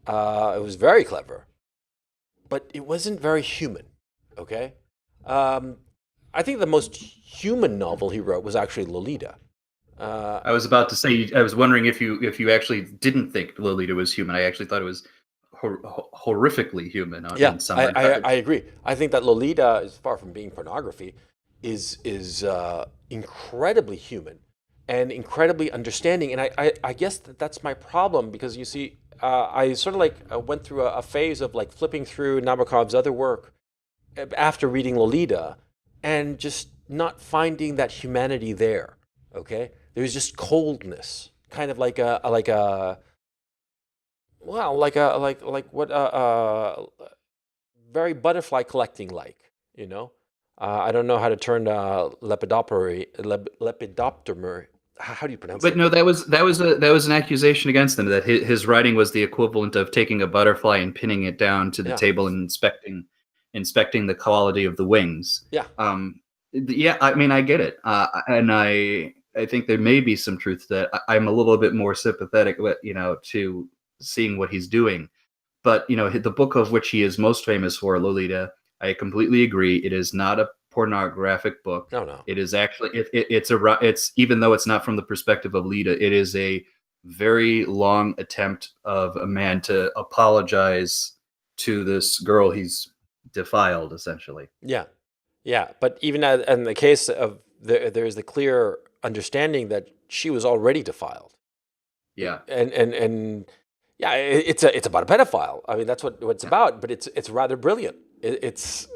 It was very clever, but it wasn't very human. Okay, I think the most human novel he wrote was actually Lolita. I was about to say, I was wondering if you actually didn't think Lolita was human. I actually thought it was horrifically human. Yeah, I agree. I think that Lolita is far from being pornography, is incredibly human and incredibly understanding. And I guess that's my problem, because you see, I sort of went through a phase of flipping through Nabokov's other work after reading Lolita and just not finding that humanity there. Okay, there was just coldness, kind of like very butterfly collecting, I don't know how to turn lepidoptemer. How do you pronounce But it? no, that was an accusation against him that his writing was the equivalent of taking a butterfly and pinning it down to the Yeah, table and inspecting the quality of the wings. yeah, Yeah, I mean, I get it, and I think there may be some truth to that. I'm a little bit more sympathetic, to seeing what he's doing. But the book of which he is most famous for, Lolita, I completely agree. It is not a pornographic book. no, no, It is actually it's even though it's not from the perspective of Lita, it is a very long attempt of a man to apologize to this girl he's defiled, essentially. yeah, yeah. But even in the case of there is the clear understanding that she was already defiled, Yeah. and yeah, it's about a pedophile. I mean, that's what it's about. But it's rather brilliant. It's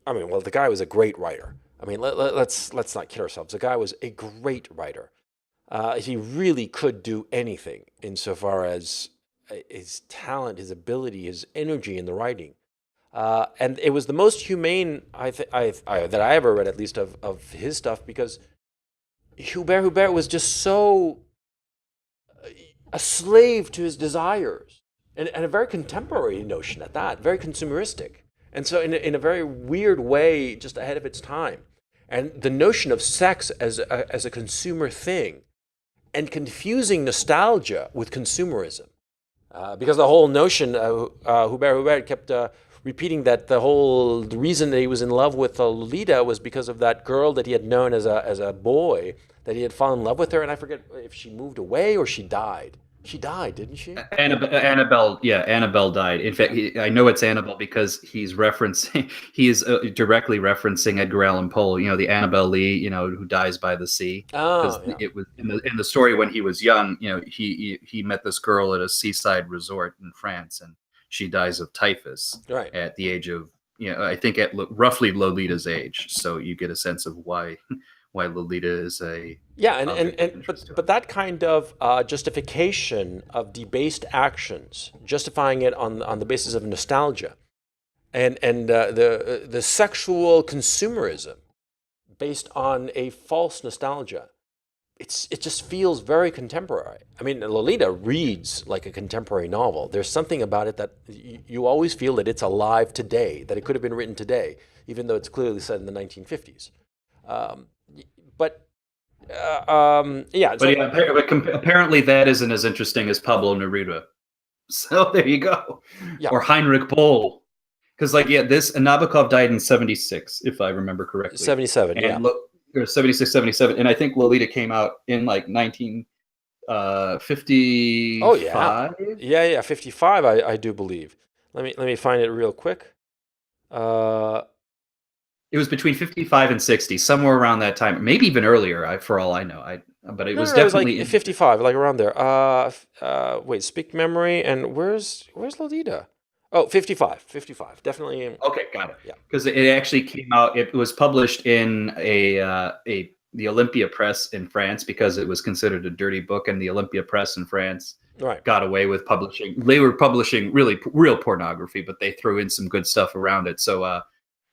I mean, well, the guy was a great writer. I mean, let's not kid ourselves. The guy was a great writer. He really could do anything insofar as his talent, his ability, his energy in the writing. And it was the most humane that I ever read, at least of his stuff, because Hubert was just so a slave to his desires, and a very contemporary notion at that, very consumeristic, and so in a very weird way, just ahead of its time. And the notion of sex as a consumer thing, and confusing nostalgia with consumerism, because the whole notion, Hubert kept repeating that the reason that he was in love with Lolita was because of that girl that he had known as a boy, that he had fallen in love with her, and I forget if she moved away or she died. She died, didn't she? Annabelle, yeah, Annabelle died. In fact, I know it's Annabelle because he is directly referencing Edgar Allan Poe. The Annabelle Lee, who dies by the sea. Because Oh, yeah. it was in the story when he was young. He met this girl at a seaside resort in France, and she dies of typhus Right. at the age of I think at roughly Lolita's age. So you get a sense of why Lolita is a Yeah, object of interest to him. but that kind of justification of debased actions, justifying it on the basis of nostalgia, and the sexual consumerism based on a false nostalgia, it just feels very contemporary. I mean, Lolita reads like a contemporary novel. There's something about it that you always feel that it's alive today, that it could have been written today, even though it's clearly set in the 1950s. Um, but yeah, But so yeah, apparently that isn't as interesting as Pablo Neruda. So there you go. yeah, Or Heinrich Boll. Because this Nabokov died in 76, if I remember correctly. 77. Yeah. And or 76, 77. And I think Lolita came out in like 1955. Oh yeah, yeah. 55. I do believe. Let me find it real quick. Uh, It was between 55 and 60, somewhere around that time. Maybe even earlier, for all I know. But it no, was no, no, it was like definitely 55, like around there. Wait, speak memory, and where's Lolita? Oh, 55, 55, definitely. okay, got it. Yeah. Because it actually came out. It was published in the Olympia Press in France because it was considered a dirty book, and the Olympia Press in France Right. got away with publishing. They were publishing really real pornography, but they threw in some good stuff around it. So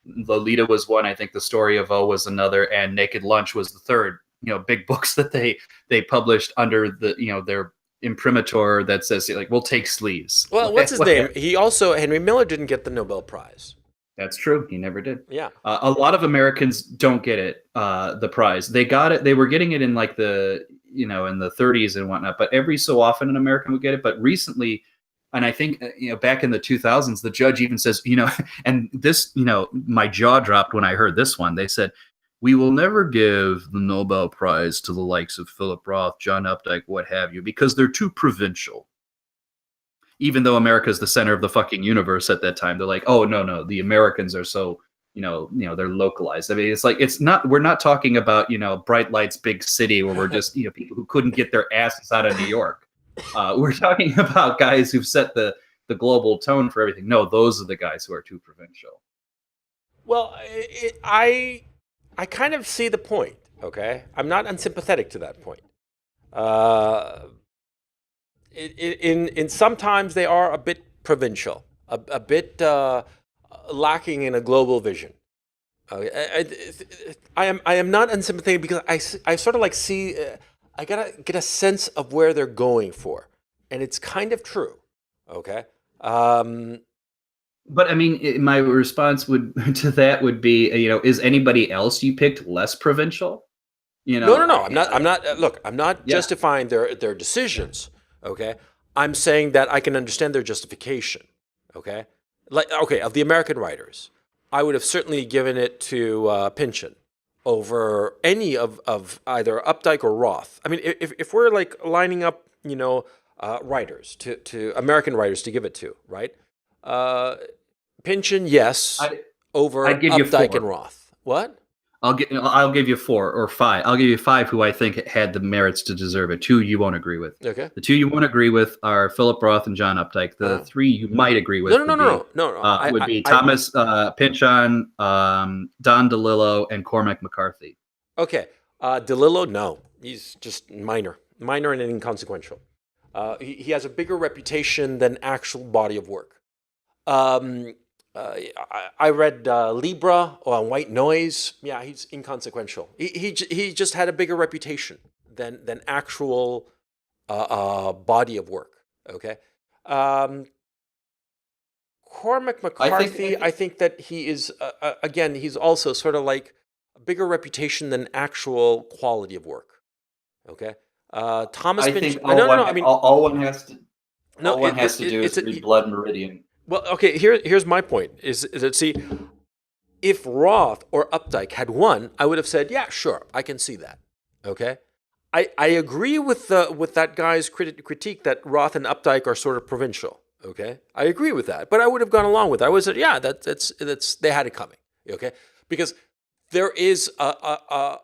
Lolita was one. I think The Story of O was another, and Naked Lunch was the third. Big books that they published under their imprimatur that says like we'll take sleeves. Well, what's his name? He also Henry Miller didn't get the Nobel Prize. That's true. He never did. Yeah. A lot of Americans don't get it, the prize. They got it. They were getting it in like in the 30s and whatnot. But every so often an American would get it. But recently, and I think back in the 2000s, the judge even says, and this, my jaw dropped when I heard this one. They said, we will never give the Nobel Prize to the likes of Philip Roth, John Updike, what have you, because they're too provincial. Even though America is the center of the fucking universe at that time, they're like, oh no, the Americans are so, they're localized. I mean, it's like we're not talking about Bright Lights, big city where we're just people who couldn't get their asses out of New York. We're talking about guys who've set the global tone for everything. No, those are the guys who are too provincial. Well, I kind of see the point. Okay, I'm not unsympathetic to that point. In sometimes they are a bit provincial, a bit lacking in a global vision. I am not unsympathetic because I sort of like see I gotta get a sense of where they're going for, and it's kind of true. Okay. Um, But I mean, my response would to that would be, is anybody else you picked less provincial? no, no, no. I'm not. Look, I'm not Yeah. justifying their decisions. Okay. I'm saying that I can understand their justification. Okay. Like okay, of the American writers, I would have certainly given it to Pynchon over any of either Updike or Roth. I mean, if we're like lining up, writers to American writers to give it to, right? Uh, Pynchon, yes, I'd, I'd over give you Updike and four. Roth. What? I'll give you four or five. I'll give you five who I think had the merits to deserve it. Two you won't agree with. Okay. The two you won't agree with are Philip Roth and John Updike. The three you might agree with No, no, no, no, no, no. would be Thomas Pynchon, Don DeLillo, and Cormac McCarthy. Okay. DeLillo, no, he's just minor and inconsequential. He has a bigger reputation than actual body of work. Um, I read Libra on White Noise. Yeah, he's inconsequential. He just had a bigger reputation than actual body of work. Okay. Um, Cormac McCarthy, I think that he is again. He's also sort of like a bigger reputation than actual quality of work. Okay. Thomas I Pynchon. think No, no, no. I mean, all one has to no. do is It's a read Blood Meridian. well. Okay. Here's my point. Is that see, if Roth or Updike had won, I would have said, yeah, sure, I can see that. Okay. I agree with that guy's critique that Roth and Updike are sort of provincial. Okay, I agree with that, but I would have gone along with it. I would have said, yeah, that's they had it coming. Okay, because there is a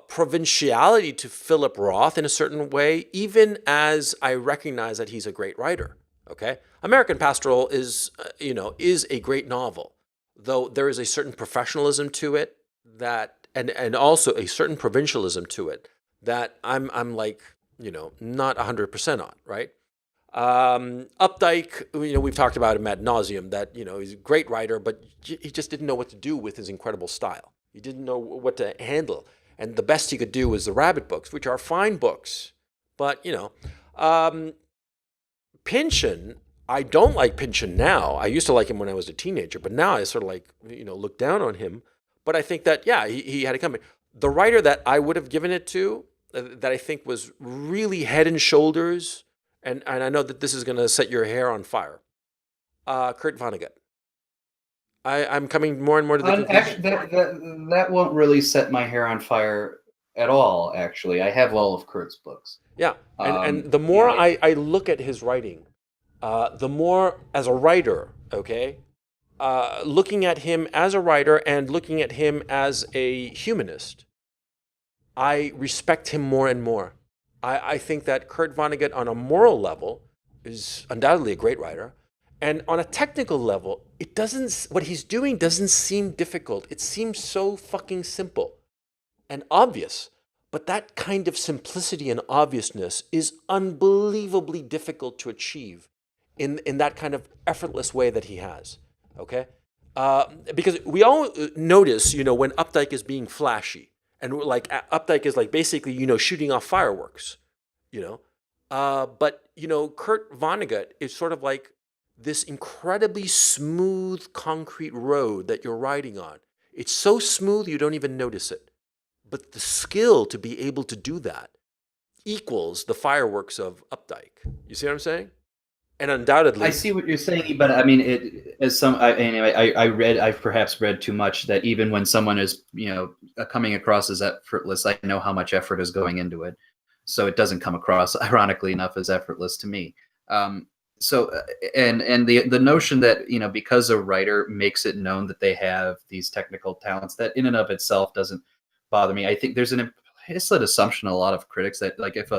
provinciality to Philip Roth in a certain way, even as I recognize that he's a great writer. Okay, American Pastoral is a great novel, though there is a certain professionalism to it that and also a certain provincialism to it that I'm like not 100% on, right? Updike, we've talked about him ad nauseum. That he's a great writer, but he just didn't know what to do with his incredible style. He didn't know what to handle, and the best he could do was the Rabbit books, which are fine books. But Pynchon, I don't like Pynchon now. I used to like him when I was a teenager, but now I sort of like look down on him. But I think that he had it coming. The writer that I would have given it to, that I think was really head and shoulders. And I know that this is going to set your hair on fire. Kurt Vonnegut. I'm coming more and more to the conclusion. Actually, that won't really set my hair on fire at all. Actually, I have all of Kurt's books. Yeah, and the more I look at his writing, the more as a writer, okay, looking at him as a writer and looking at him as a humanist, I respect him more and more. I think that Kurt Vonnegut, on a moral level, is undoubtedly a great writer. And on a technical level, what he's doing doesn't seem difficult. It seems so fucking simple and obvious. But that kind of simplicity and obviousness is unbelievably difficult to achieve in that kind of effortless way that he has. Okay? Because we all notice, when Updike is being flashy. And like Updike is like basically, shooting off fireworks, But, Kurt Vonnegut is sort of like this incredibly smooth concrete road that you're riding on. It's so smooth you don't even notice it. But the skill to be able to do that equals the fireworks of Updike. You see what I'm saying? And undoubtedly, I see what you're saying, but I mean, I've perhaps read too much that even when someone is, coming across as effortless, I know how much effort is going into it, so it doesn't come across, ironically enough, as effortless to me. And the notion that because a writer makes it known that they have these technical talents, that in and of itself doesn't bother me. I think there's an implicit assumption a lot of critics that like if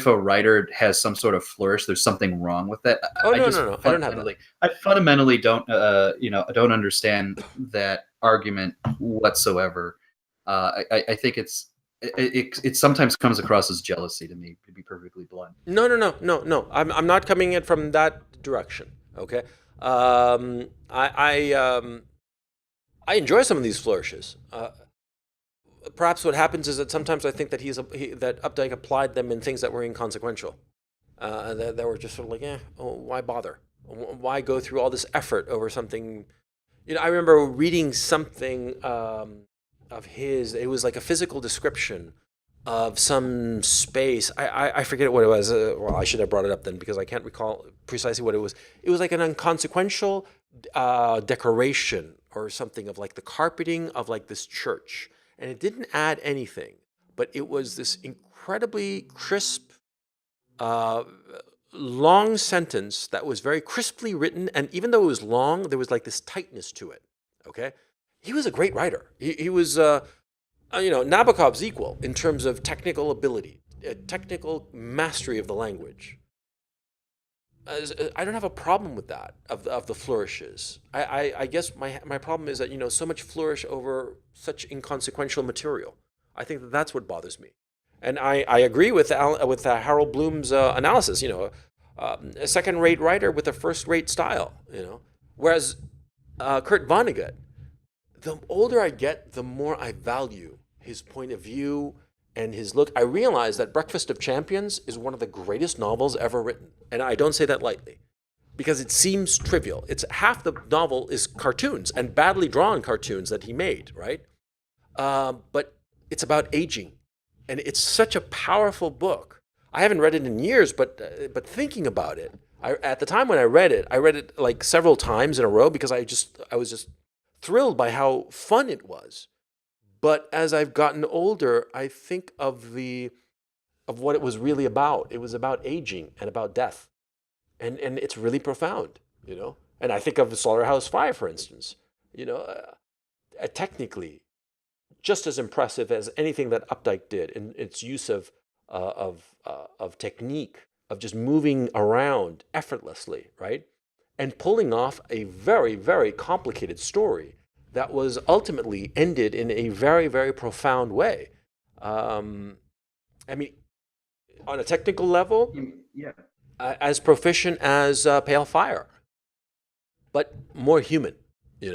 a writer has some sort of flourish, there's something wrong with that. No, I don't have that. I fundamentally don't don't understand that argument whatsoever. I think it sometimes comes across as jealousy to me, to be perfectly blunt. No. I'm not coming in from that direction. Okay. I I enjoy some of these flourishes. Perhaps what happens is that sometimes I think that that Updike applied them in things that were inconsequential, that were just sort of like, oh, why bother? Why go through all this effort over something? I remember reading something of his. It was like a physical description of some space. I forget what it was. Well, I should have brought it up then because I can't recall precisely what it was. It was like an inconsequential decoration or something of like the carpeting of like this church, and it didn't add anything, but it was this incredibly crisp, uh, long sentence that was very crisply written, and even though it was long, there was like this tightness to it. Okay, he was a great writer. He was. Nabokov's equal in terms of technical ability, technical mastery of the language. I don't have a problem with that of the flourishes. I guess my problem is that so much flourish over such inconsequential material. I think that that's what bothers me, and I agree with Harold Bloom's analysis. A second-rate writer with a first-rate style. Whereas Kurt Vonnegut, the older I get, the more I value his point of view and his look. I realize that Breakfast of Champions is one of the greatest novels ever written. And I don't say that lightly because it seems trivial. It's half the novel is cartoons and badly drawn cartoons that he made, right? But it's about aging. And it's such a powerful book. I haven't read it in years, but thinking about it, at the time when I read it like several times in a row because I was just thrilled by how fun it was. But as I've gotten older, I think of what it was really about. It was about aging and about death, and it's really profound. And I think of Slaughterhouse-Five, for instance. Technically, just as impressive as anything that Updike did in its use of technique of just moving around effortlessly, right, and pulling off a very, very complicated story that was ultimately ended in a very, very profound way. I mean, on a technical level, Yeah. as proficient as Pale Fire, but more human. When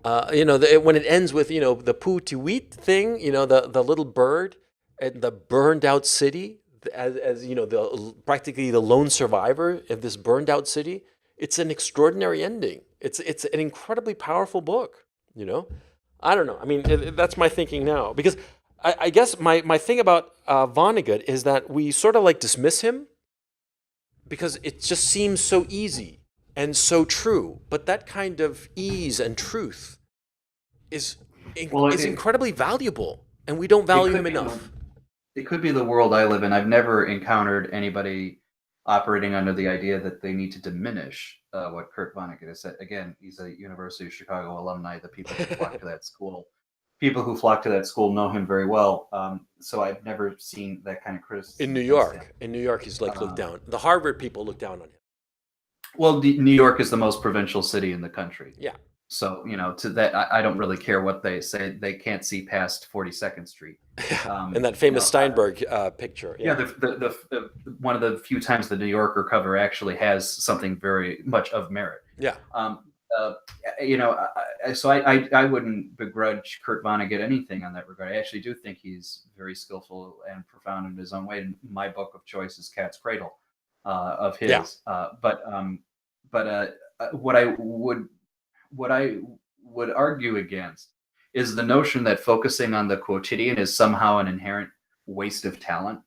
it ends with the Poo to Wheat thing, the little bird and the burned out city, as the practically the lone survivor of this burned out city. It's an extraordinary ending. It's an incredibly powerful book. I don't know. I mean, that's my thinking now because I guess my thing about Vonnegut is that we sort of like dismiss him because it just seems so easy and so true. But that kind of ease and truth is Well, is incredibly valuable, and we don't value him enough. it could be the world I live in. I've never encountered anybody operating under the idea that they need to diminish what Kurt Vonnegut has said. Again, he's a University of Chicago alumni. The people who flock to that school know him very well. So I've never seen that kind of criticism In New York, he's like looked down. The Harvard people look down on him. Well, New York is the most provincial city in the country. Yeah. So, to that, I don't really care what they say. They can't see past 42nd Street. And that famous Steinberg picture. Yeah, the one of the few times the New Yorker cover actually has something very much of merit. Yeah. Uh, so I wouldn't begrudge Kurt Vonnegut anything on that regard. I actually do think he's very skillful and profound in his own way. And my book of choice is Cat's Cradle of his. Yeah. What I would argue against is the notion that focusing on the quotidian is somehow an inherent waste of talent.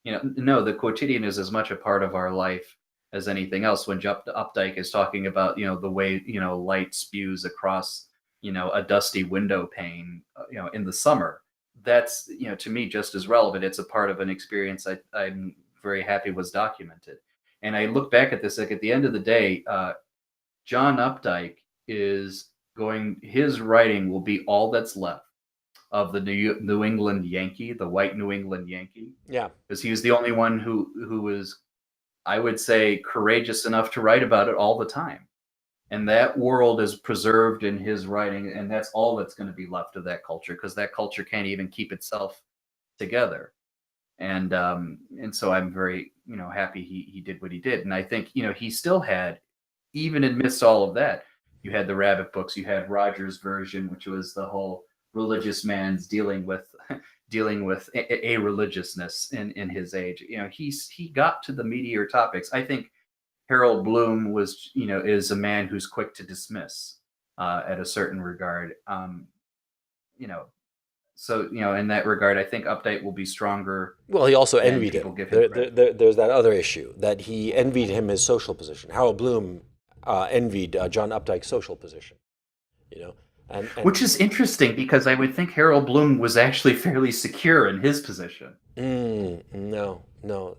No, the quotidian is as much a part of our life as anything else. When Updike is talking about, the way, light spews across, a dusty window pane, in the summer, that's, to me, just as relevant. It's a part of an experience I'm very happy was documented. And I look back at this, like at the end of the day, John Updike his writing will be all that's left of the New England Yankee, the white New England Yankee. Yeah. Because he was the only one who was, I would say, courageous enough to write about it all the time. And that world is preserved in his writing, and that's all that's going to be left of that culture, because that culture can't even keep itself together. And so I'm very, happy he did what he did. And I think, he still had, even amidst all of that, You had the rabbit books. You had Roger's version, which was the whole religious man's dealing with dealing with a religiousness in his age. He got to the meatier topics. I think Harold Bloom is a man who's quick to dismiss at a certain regard. You know, so in that regard, I think Updike will be stronger Well, he also than envied people him. give him credit. There's that other issue that he envied him his social position. Harold Bloom envied John Updike's social position. You know, and Which is interesting because I would think Harold Bloom was actually fairly secure in his position. no, no.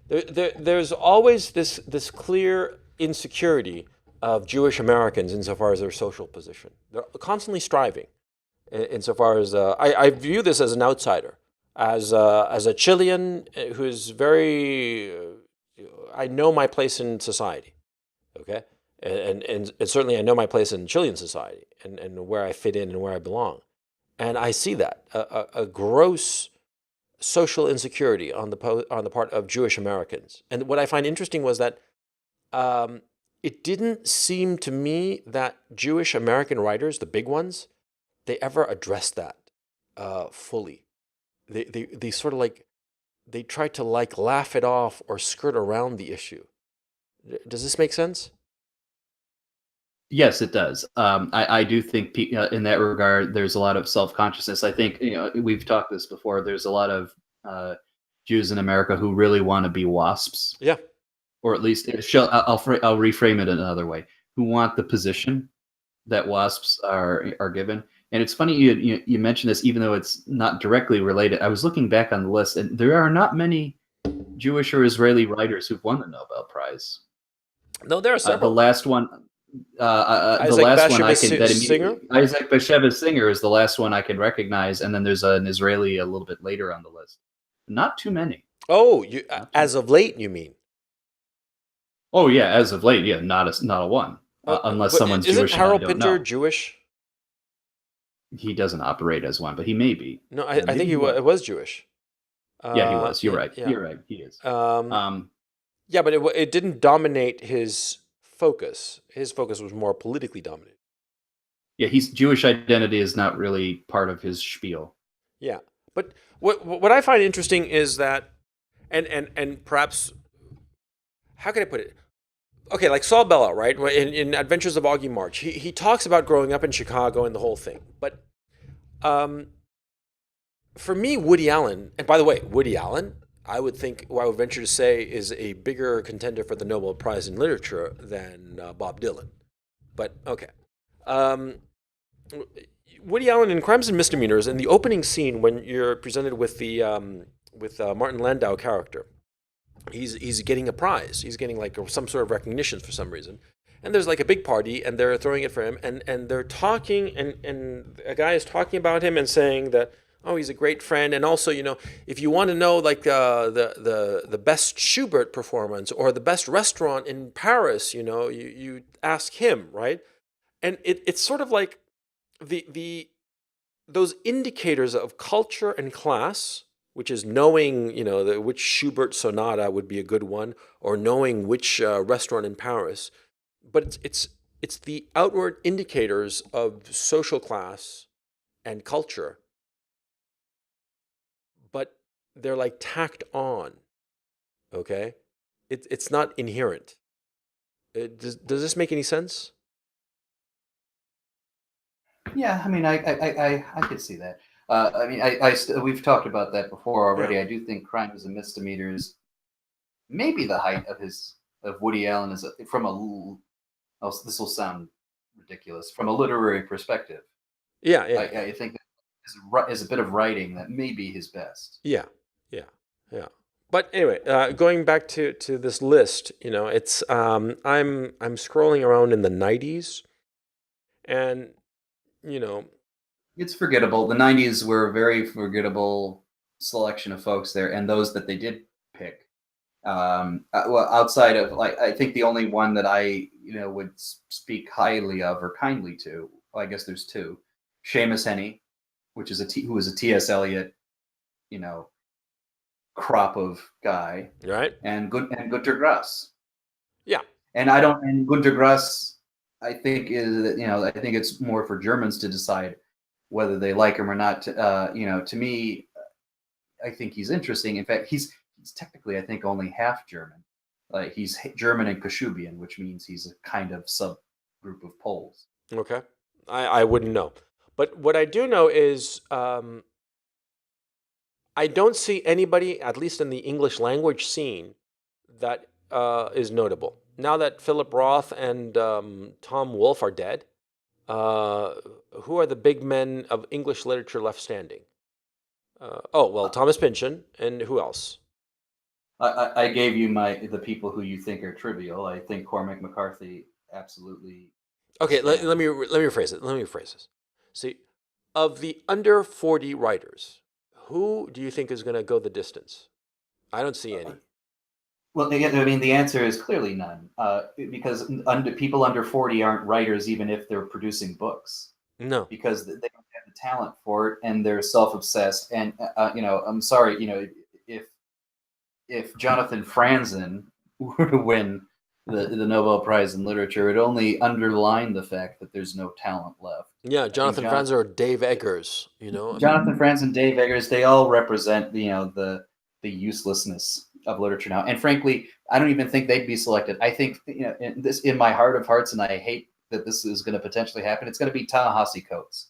There's always this clear insecurity of Jewish Americans insofar as their social position. They're constantly striving, insofar as I view this as an outsider, as a Chilean who's very. I know my place in society, okay, and certainly I know my place in Chilean society and where I fit in and where I belong, and I see that a gross social insecurity on the part of Jewish Americans. And what I find interesting was that it didn't seem to me that Jewish American writers, the big ones, they ever addressed that fully. They sort of they tried to laugh it off or skirt around the issue. Does this make sense? Yes, it does. I do think in that regard, there's a lot of self-consciousness. I think we've talked this before. There's a lot of Jews in America who really want to be WASPs, Yeah. or at least I'll reframe it another way. Who want the position that WASPs are given. And it's funny you mentioned this, even though it's not directly related. I was looking back on the list, and there are not many Jewish or Israeli writers who've won the Nobel Prize. No, there are The several. last one, the Isaac last one I Bashevis can that Singer? immediately Isaac Bashevis Singer is the last one I can recognize, and then there's an Israeli a little bit later on the list. Not too many. Oh, Not too as of late, you mean? Oh yeah, as of late, yeah, not a one, unless But someone's isn't Jewish and I Harold don't Pinter know. Jewish? He doesn't operate as one, but he may be. No, I Maybe think he was. was Jewish. Yeah, he was. You're right. Yeah. You're right. He is. Um, Um, yeah, but it didn't dominate his focus. His focus was more politically dominated. yeah, he's Jewish identity is not really part of his spiel. Yeah, but what I find interesting is that, and perhaps, how can I put it? Okay, like Saul Bellow, right? In Adventures of Augie March, he talks about growing up in Chicago and the whole thing. But for me, Woody Allen, and by the way, Woody Allen, I would venture to say, is a bigger contender for the Nobel Prize in Literature than Bob Dylan. But okay. Woody Allen in Crimes and Misdemeanors, in the opening scene when you're presented with the Martin Landau character, he's getting a prize. He's getting like some sort of recognition for some reason. And there's like a big party, and they're throwing it for him, and they're talking, and a guy is talking about him and saying that, oh, he's a great friend, and also, if you want to know like the best Schubert performance or the best restaurant in Paris, you ask him, right? And it's sort of like those indicators of culture and class, which is knowing, which Schubert sonata would be a good one, or knowing which restaurant in Paris. But it's the outward indicators of social class and culture, but they're like tacked on. Okay, it's not inherent. Does this make any sense? Yeah, I mean, I could see that. I mean, we've talked about that before already. Yeah. I do think Crimes and Misdemeanors, maybe the height of Woody Allen is from a. Oh, this will sound ridiculous from a literary perspective. Yeah, I think that is a bit of writing that may be his best. yeah. But anyway, going back to this list, it's I'm scrolling around in the '90s, and It's forgettable. The '90s were a very forgettable selection of folks there, and those that they did pick. Well, outside of I think the only one that I would speak highly of or kindly to. Well, I guess there's two: Seamus Henney, which is who was a T.S. Eliot, crop of guy, right? and Gunter Grass. Yeah, And Gunter Grass, I think is I think it's more for Germans to decide whether they like him or not. To me, I think he's interesting. In fact, he's technically I think only half German. Like he's German and Kashubian, which means he's a kind of subgroup of Poles. Okay. I wouldn't know. But what I do know is I don't see anybody, at least in the English language scene, that is notable. Now that Philip Roth and Tom Wolfe are dead, uh, who are the big men of English literature left standing? Thomas Pynchon, and who else? I gave you the people who you think are trivial. I think Cormac McCarthy absolutely Okay, let stands. me rephrase it. Let me rephrase this. See, of the under 40 writers, who do you think is going to go the distance? I don't see any. Well, again, I mean, the answer is clearly none, because people under 40 aren't writers, even if they're producing books, No. because they don't have the talent for it, and they're self-obsessed. And I'm sorry, if if Jonathan Franzen were to win the Nobel Prize in Literature, it only underlined the fact that there's no talent left. Yeah, I think Jonathan Franzen or Dave Eggers, you know? I mean, Jonathan Franzen, Dave Eggers, they all represent the uselessness of literature now. And frankly, I don't even think they'd be selected. I think in my heart of hearts, and I hate that this is going to potentially happen. It's going to be Ta-Nehisi Coates,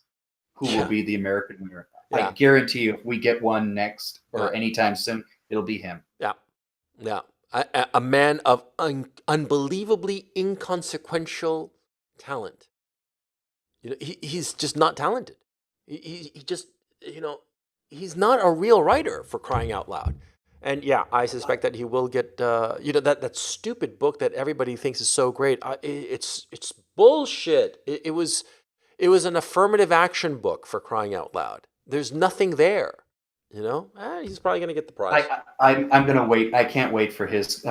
who will yeah, be the American winner. I yeah, guarantee you, if we get one next yeah, or anytime soon, it'll be him. yeah, yeah. A man of unbelievably inconsequential talent. You know, he's just not talented. He just, you know, he's not a real writer, for crying out loud. And yeah, I suspect that he will get, that stupid book that everybody thinks is so great. It's bullshit. It was an affirmative action book, for crying out loud. There's nothing there. You know, he's probably gonna get the prize. I'm gonna wait. I can't wait for his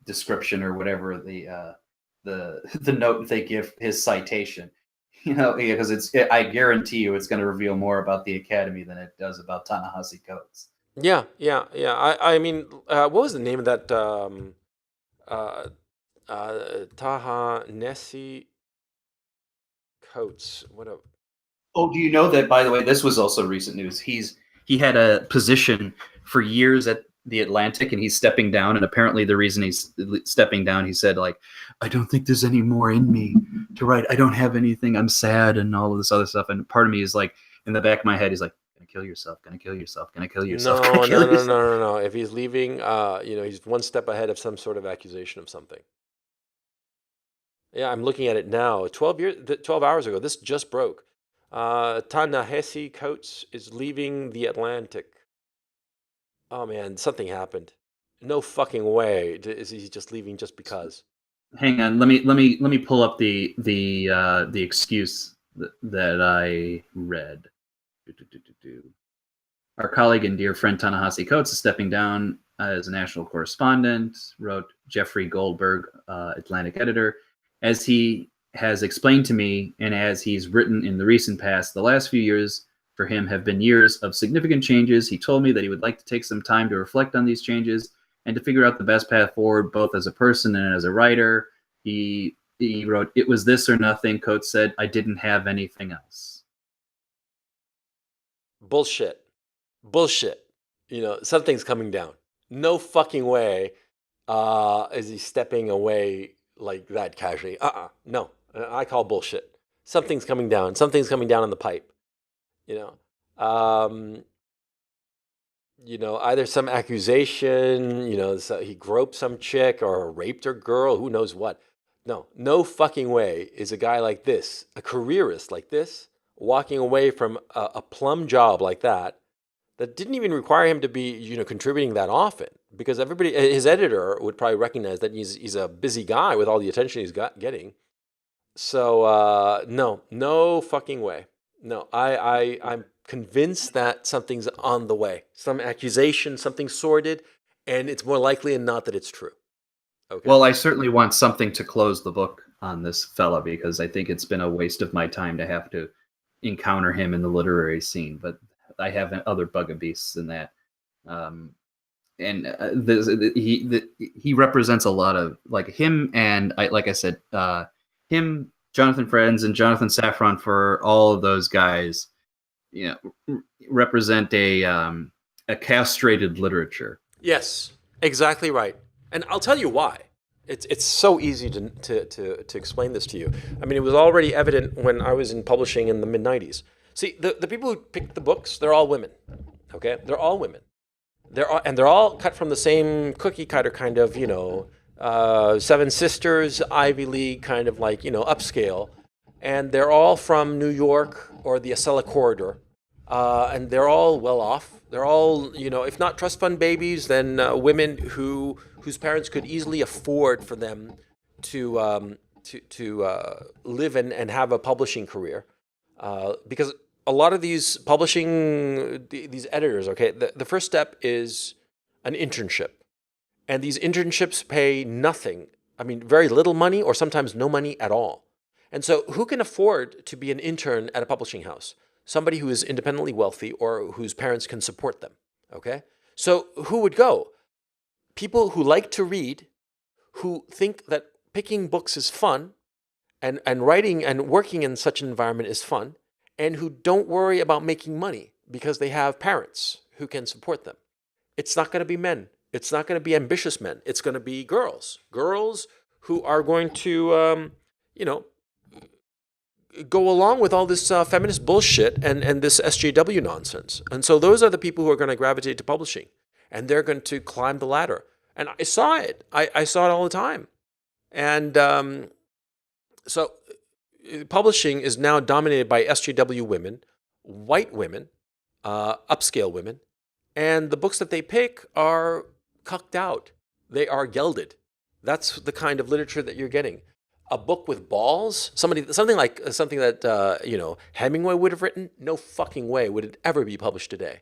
description or whatever the note they give his citation. Because I guarantee you it's going to reveal more about the Academy than it does about Ta-Nehisi Coates. Yeah, yeah, yeah. I mean, what was the name of that? Uh, Taha Nessie Coates. What a Oh, do you know that? By the way, this was also recent news. He had a position for years at the Atlantic, and he's stepping down. And apparently, the reason he's stepping down, he said, like, I don't think there's any more in me to write. I don't have anything. I'm sad, and all of this other stuff. And part of me is like, in the back of my head, he's like, gonna kill yourself, gonna kill yourself, gonna kill yourself, no, gonna no, kill no, no, yourself. no, no. If he's leaving, he's one step ahead of some sort of accusation of something. Yeah, I'm looking at it now. 12 hours ago, this just broke. Ta-Nehisi Coates is leaving the Atlantic. Oh man, something happened. No fucking way is he just leaving just because. Hang on, let me pull up the excuse that I read. Our colleague and dear friend Ta-Nehisi Coates is stepping down as a national correspondent, wrote Jeffrey Goldberg, Atlantic editor. As he has explained to me, and as he's written in the recent past, the last few years for him have been years of significant changes. He told me that he would like to take some time to reflect on these changes and to figure out the best path forward, both as a person and as a writer. He wrote, "It was this or nothing." Coates said, "I didn't have anything else." Bullshit. Bullshit. Something's coming down. No fucking way is he stepping away like that casually. No. I call bullshit. Something's coming down. Something's coming down on the pipe. Um, either some accusation, so he groped some chick or raped a girl, who knows what. No fucking way is a guy like this, a careerist like this, walking away from a plum job like that didn't even require him to be, contributing that often, because his editor would probably recognize that he's a busy guy with all the attention he's getting. So no fucking way. No, I'm convinced that something's on the way, some accusation, something sordid, and it's more likely than not that it's true. Okay. Well, I certainly want something to close the book on this fella, because I think it's been a waste of my time to have to encounter him in the literary scene. But I have other bugabeests than that. He represents a lot of, like, him, and like I said, him, Jonathan Friends, and Jonathan Safran, for all of those guys, represent a castrated literature. Yes, exactly right. And I'll tell you why. It's so easy to explain this to you. I mean, it was already evident when I was in publishing in the mid 90s. See, the people who picked the books, they're all women. Okay? They're all women. They're all cut from the same cookie cutter kind of, Seven Sisters, Ivy League kind of like, upscale. And they're all from New York or the Acela corridor. And they're all well off. They're all, if not trust fund babies, then women whose parents could easily afford for them to live and have a publishing career. Because a lot of these these editors, okay, the first step is an internship. And these internships pay nothing. I mean, very little money or sometimes no money at all. And so who can afford to be an intern at a publishing house? Somebody who is independently wealthy or whose parents can support them, okay? So who would go? People who like to read, who think that picking books is fun, and writing and working in such an environment is fun, and who don't worry about making money because they have parents who can support them. It's not going to be men. It's not going to be ambitious men. It's going to be girls. Girls who are going to, go along with all this feminist bullshit and this SJW nonsense. And so those are the people who are going to gravitate to publishing. And they're going to climb the ladder. And I saw it. I saw it all the time. And so publishing is now dominated by SJW women, white women, upscale women. And the books that they pick are cucked out. They are gelded. That's the kind of literature that you're getting. A book with balls, something that Hemingway would have written. No fucking way would it ever be published today.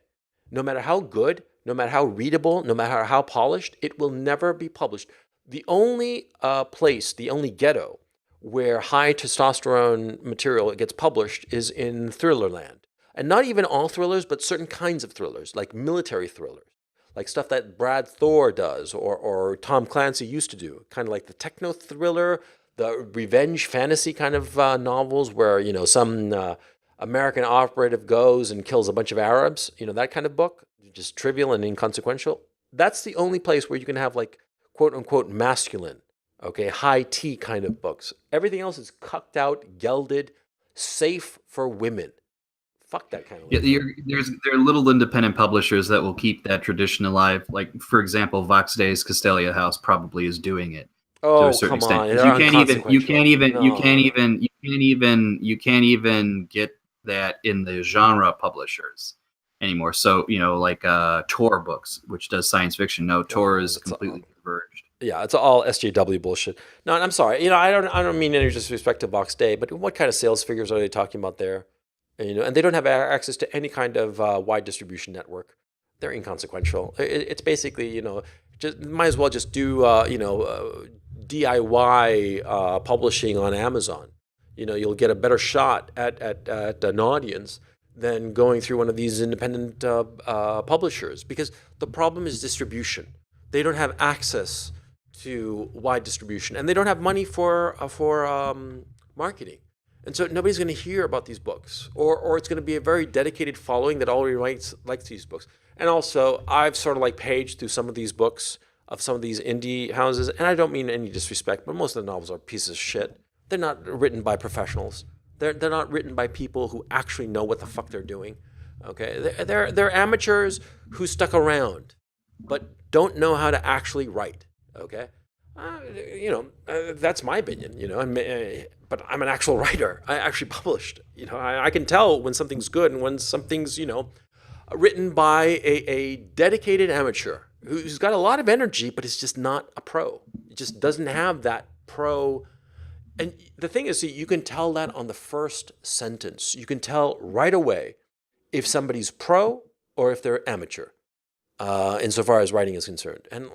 No matter how good, no matter how readable, no matter how polished, it will never be published. The only place, the only ghetto where high testosterone material gets published is in thriller land, and not even all thrillers, but certain kinds of thrillers, like military thrillers, like stuff that Brad Thor does or Tom Clancy used to do, kind of like the techno thriller. The revenge fantasy kind of novels where, some American operative goes and kills a bunch of Arabs, that kind of book, just trivial and inconsequential. That's the only place where you can have like quote unquote masculine, okay, high tea kind of books. Everything else is cucked out, gelded, safe for women. Fuck that kind of there are little independent publishers that will keep that tradition alive. Like, for example, Vox Day's Castelia House probably is doing it. Oh, come on! You can't even get that in the genre publishers anymore. So like Tor Books, which does science fiction. No, Tor is completely diverged. Yeah, it's all SJW bullshit. No, I'm sorry. I don't mean any disrespect to Vox Day, but what kind of sales figures are they talking about there? And they don't have access to any kind of wide distribution network. They're inconsequential. It's basically just might as well just do DIY publishing on Amazon. You'll get a better shot at an audience than going through one of these independent publishers, because the problem is distribution. They don't have access to wide distribution, and they don't have money for marketing. And so nobody's going to hear about these books, or it's going to be a very dedicated following that already likes these books. And also, I've sort of like paged through some of these books of some of these indie houses, and I don't mean any disrespect, but most of the novels are pieces of shit. They're not written by professionals. They're not written by people who actually know what the fuck they're doing. Okay, they're amateurs who stuck around, but don't know how to actually write. Okay, that's my opinion. But I'm an actual writer. I actually published. I can tell when something's good and when something's written by a dedicated amateur who's got a lot of energy, but is just not a pro. It just doesn't have that pro. And the thing is, see, you can tell that on the first sentence. You can tell right away if somebody's pro or if they're amateur, insofar as writing is concerned. And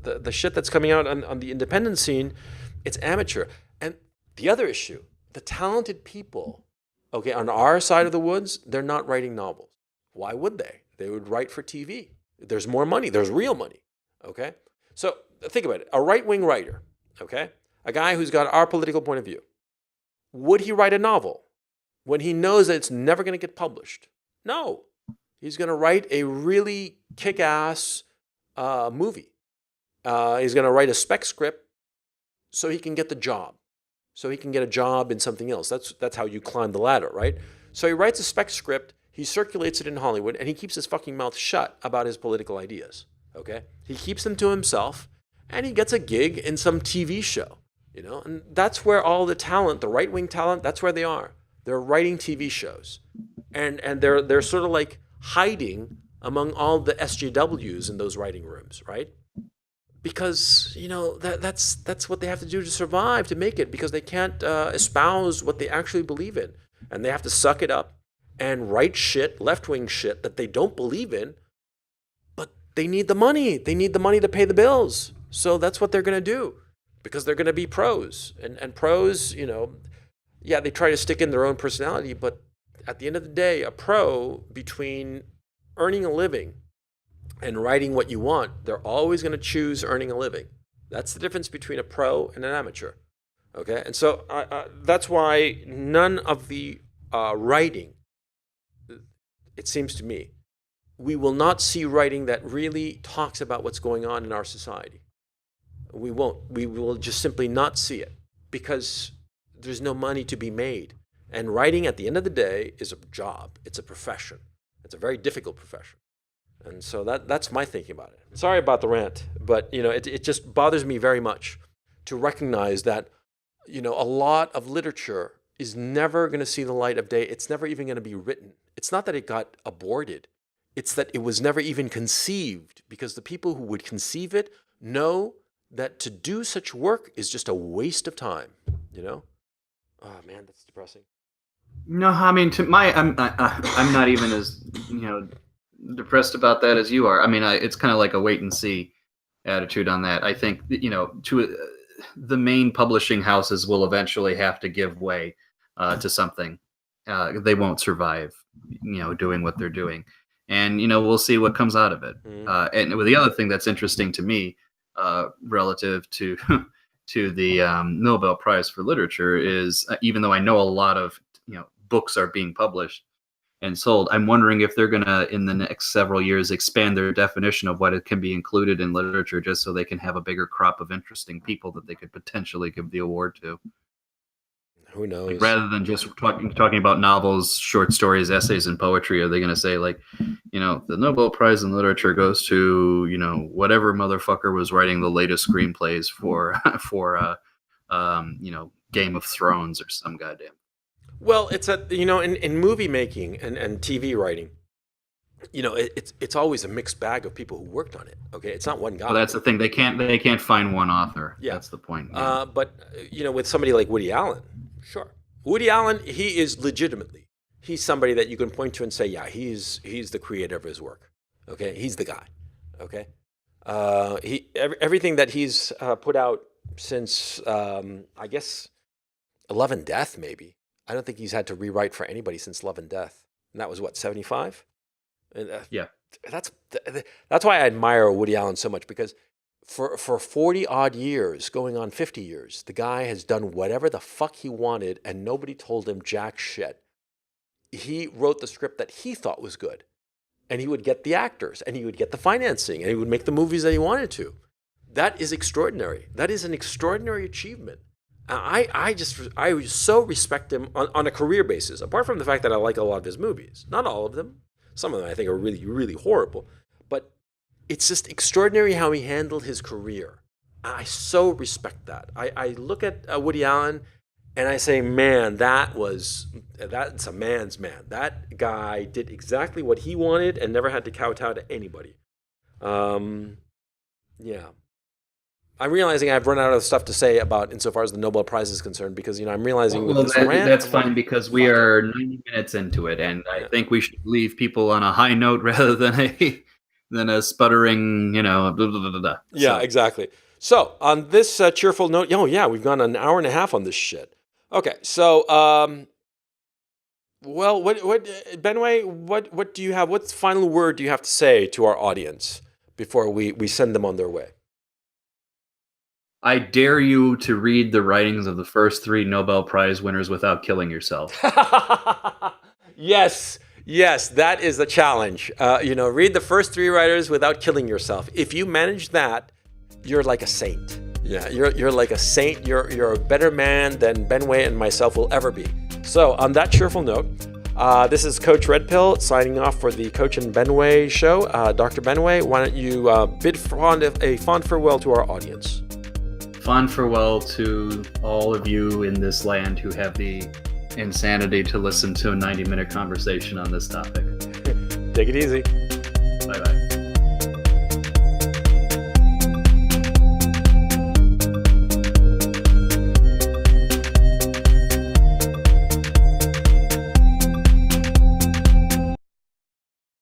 the shit that's coming out on the independent scene, it's amateur. And the other issue, the talented people, okay, on our side of the woods, they're not writing novels. Why would they? They would write for TV. There's more money. There's real money, okay? So think about it. A right-wing writer, okay? a guy who's got our political point of view, would he write a novel when he knows that it's never going to get published? No. He's going to write a really kick-ass movie. He's going to write a spec script so he can get the job, so he can get a job in something else. That's how you climb the ladder, right? So he writes a spec script, he circulates it in Hollywood, and he keeps his fucking mouth shut about his political ideas, okay? He keeps them to himself, and he gets a gig in some TV show, and that's where all the talent, the right-wing talent, that's where they are. They're writing TV shows, and they're sort of like hiding among all the SJWs in those writing rooms, right? Because that's what they have to do to survive, to make it, because they can't espouse what they actually believe in, and they have to suck it up and write shit, left-wing shit that they don't believe in, but they need the money. They need the money to pay the bills, so that's what they're going to do, because they're going to be pros, and pros, they try to stick in their own personality, but at the end of the day, a pro, between earning a living and writing what you want, they're always going to choose earning a living. That's the difference between a pro and an amateur. Okay? And so that's why none of the writing, it seems to me, we will not see writing that really talks about what's going on in our society. We won't. We will just simply not see it, because there's no money to be made. And writing, at the end of the day, is a job. It's a profession. It's a very difficult profession. And so that's my thinking about it. Sorry about the rant, but it just bothers me very much to recognize that a lot of literature is never going to see the light of day. It's never even going to be written. It's not that it got aborted. It's that it was never even conceived, because the people who would conceive it know that to do such work is just a waste of time. Oh man, that's depressing. No, I mean, I'm not even as depressed about that as you are. I mean, it's kind of like a wait and see attitude on that. I think the main publishing houses will eventually have to give way to something. They won't survive, doing what they're doing, and we'll see what comes out of it. And the other thing that's interesting to me, relative to the Nobel Prize for Literature, is even though I know a lot of books are being published and sold, I'm wondering if they're going to, in the next several years, expand their definition of what it can be included in literature, just so they can have a bigger crop of interesting people that they could potentially give the award to. Who knows? Like, rather than just talking about novels, short stories, essays, and poetry, are they going to say, like, the Nobel Prize in Literature goes to, whatever motherfucker was writing the latest screenplays for Game of Thrones or some goddamn. Well, it's in movie making and TV writing, it's always a mixed bag of people who worked on it. Okay, it's not one guy. Well, that's the thing. They can't find one author. Yeah, that's the point. Yeah. But with somebody like Woody Allen, sure, Woody Allen, he's somebody that you can point to and say, yeah, he's the creator of his work. Okay, he's the guy. Okay, everything that he's put out since I guess Love and Death, maybe. I don't think he's had to rewrite for anybody since Love and Death, and that was what, 75? Yeah, that's why I admire Woody Allen so much, because for 40 odd years, going on 50 years, the guy has done whatever the fuck he wanted, and nobody told him jack shit. He wrote the script that he thought was good, and he would get the actors, and he would get the financing, and he would make the movies that he wanted to. That is extraordinary. That is an extraordinary achievement. I so respect him on a career basis, apart from the fact that I like a lot of his movies. Not all of them. Some of them I think are really, really horrible. But it's just extraordinary how he handled his career. I so respect that. I look at Woody Allen and I say, man, that's a man's man. That guy did exactly what he wanted and never had to kowtow to anybody. Yeah. I'm realizing I've run out of stuff to say about insofar as the Nobel Prize is concerned, because I'm realizing that's fine, because we are 90 minutes into it, and I think we should leave people on a high note rather than a sputtering, blah, blah, blah, blah, blah. Yeah, so. So on this cheerful note, we've gone an hour and a half on this shit. Okay, so well, what Benway, what do you have? What final word do you have to say to our audience before we send them on their way? I dare you to read the writings of the first 3 Nobel Prize winners without killing yourself. Yes, yes, that is the challenge. Read the first 3 writers without killing yourself. If you manage that, you're like a saint. Yeah, you're like a saint. You're a better man than Benway and myself will ever be. So on that cheerful note, this is Coach Red Pill signing off for the Coach and Benway show. Dr. Benway, why don't you bid a fond farewell to our audience? Fond farewell to all of you in this land who have the insanity to listen to a 90-minute conversation on this topic. Take it easy.